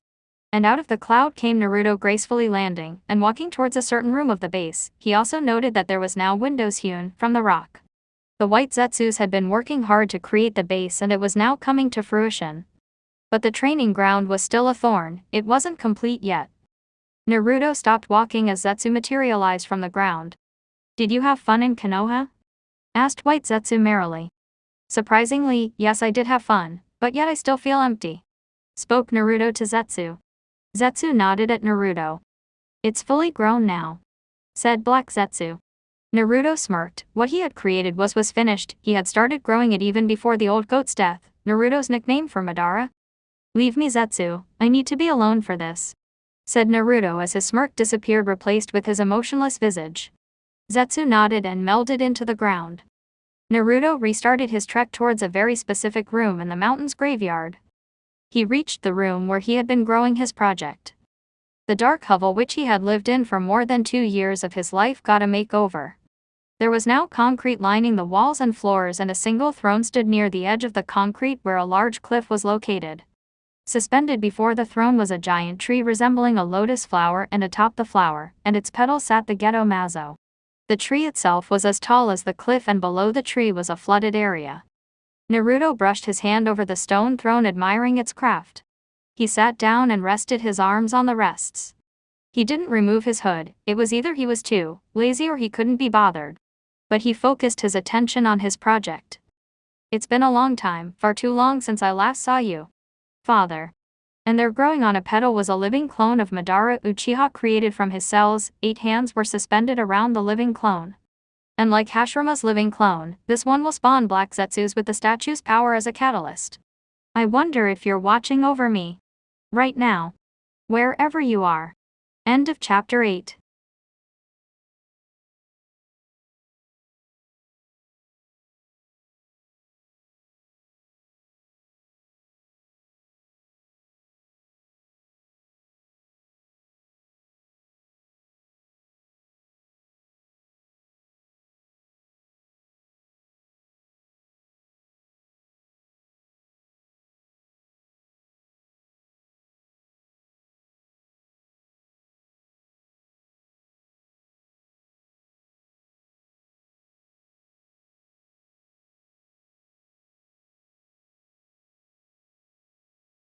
And out of the cloud came Naruto, gracefully landing and walking towards a certain room of the base. He also noted that there was now windows hewn from the rock. The white Zetsus had been working hard to create the base and it was now coming to fruition. But the training ground was still a thorn, it wasn't complete yet. Naruto stopped walking as Zetsu materialized from the ground. "Did you have fun in Konoha?" asked White Zetsu merrily. "Surprisingly, yes, I did have fun, but yet I still feel empty," spoke Naruto to Zetsu. Zetsu nodded at Naruto. "It's fully grown now," said Black Zetsu. Naruto smirked. What he had created was finished. He had started growing it even before the old goat's death, Naruto's nickname for Madara. "Leave me, Zetsu, I need to be alone for this," said Naruto as his smirk disappeared, replaced with his emotionless visage. Zetsu nodded and melded into the ground. Naruto restarted his trek towards a very specific room in the mountain's graveyard. He reached the room where he had been growing his project. The dark hovel which he had lived in for more than 2 years of his life got a makeover. There was now concrete lining the walls and floors, and a single throne stood near the edge of the concrete where a large cliff was located. Suspended before the throne was a giant tree resembling a lotus flower, and atop the flower and its petals sat the Geto Mazo. The tree itself was as tall as the cliff, and below the tree was a flooded area. Naruto brushed his hand over the stone throne, admiring its craft. He sat down and rested his arms on the rests. He didn't remove his hood. It was either he was too lazy or he couldn't be bothered. But he focused his attention on his project. "It's been a long time, far too long, since I last saw you, Father." And there, growing on a petal, was a living clone of Madara Uchiha created from his cells. 8 hands were suspended around the living clone. And like Hashirama's living clone, this one will spawn Black Zetsus with the statue's power as a catalyst. "I wonder if you're watching over me right now, wherever you are." End of chapter 8.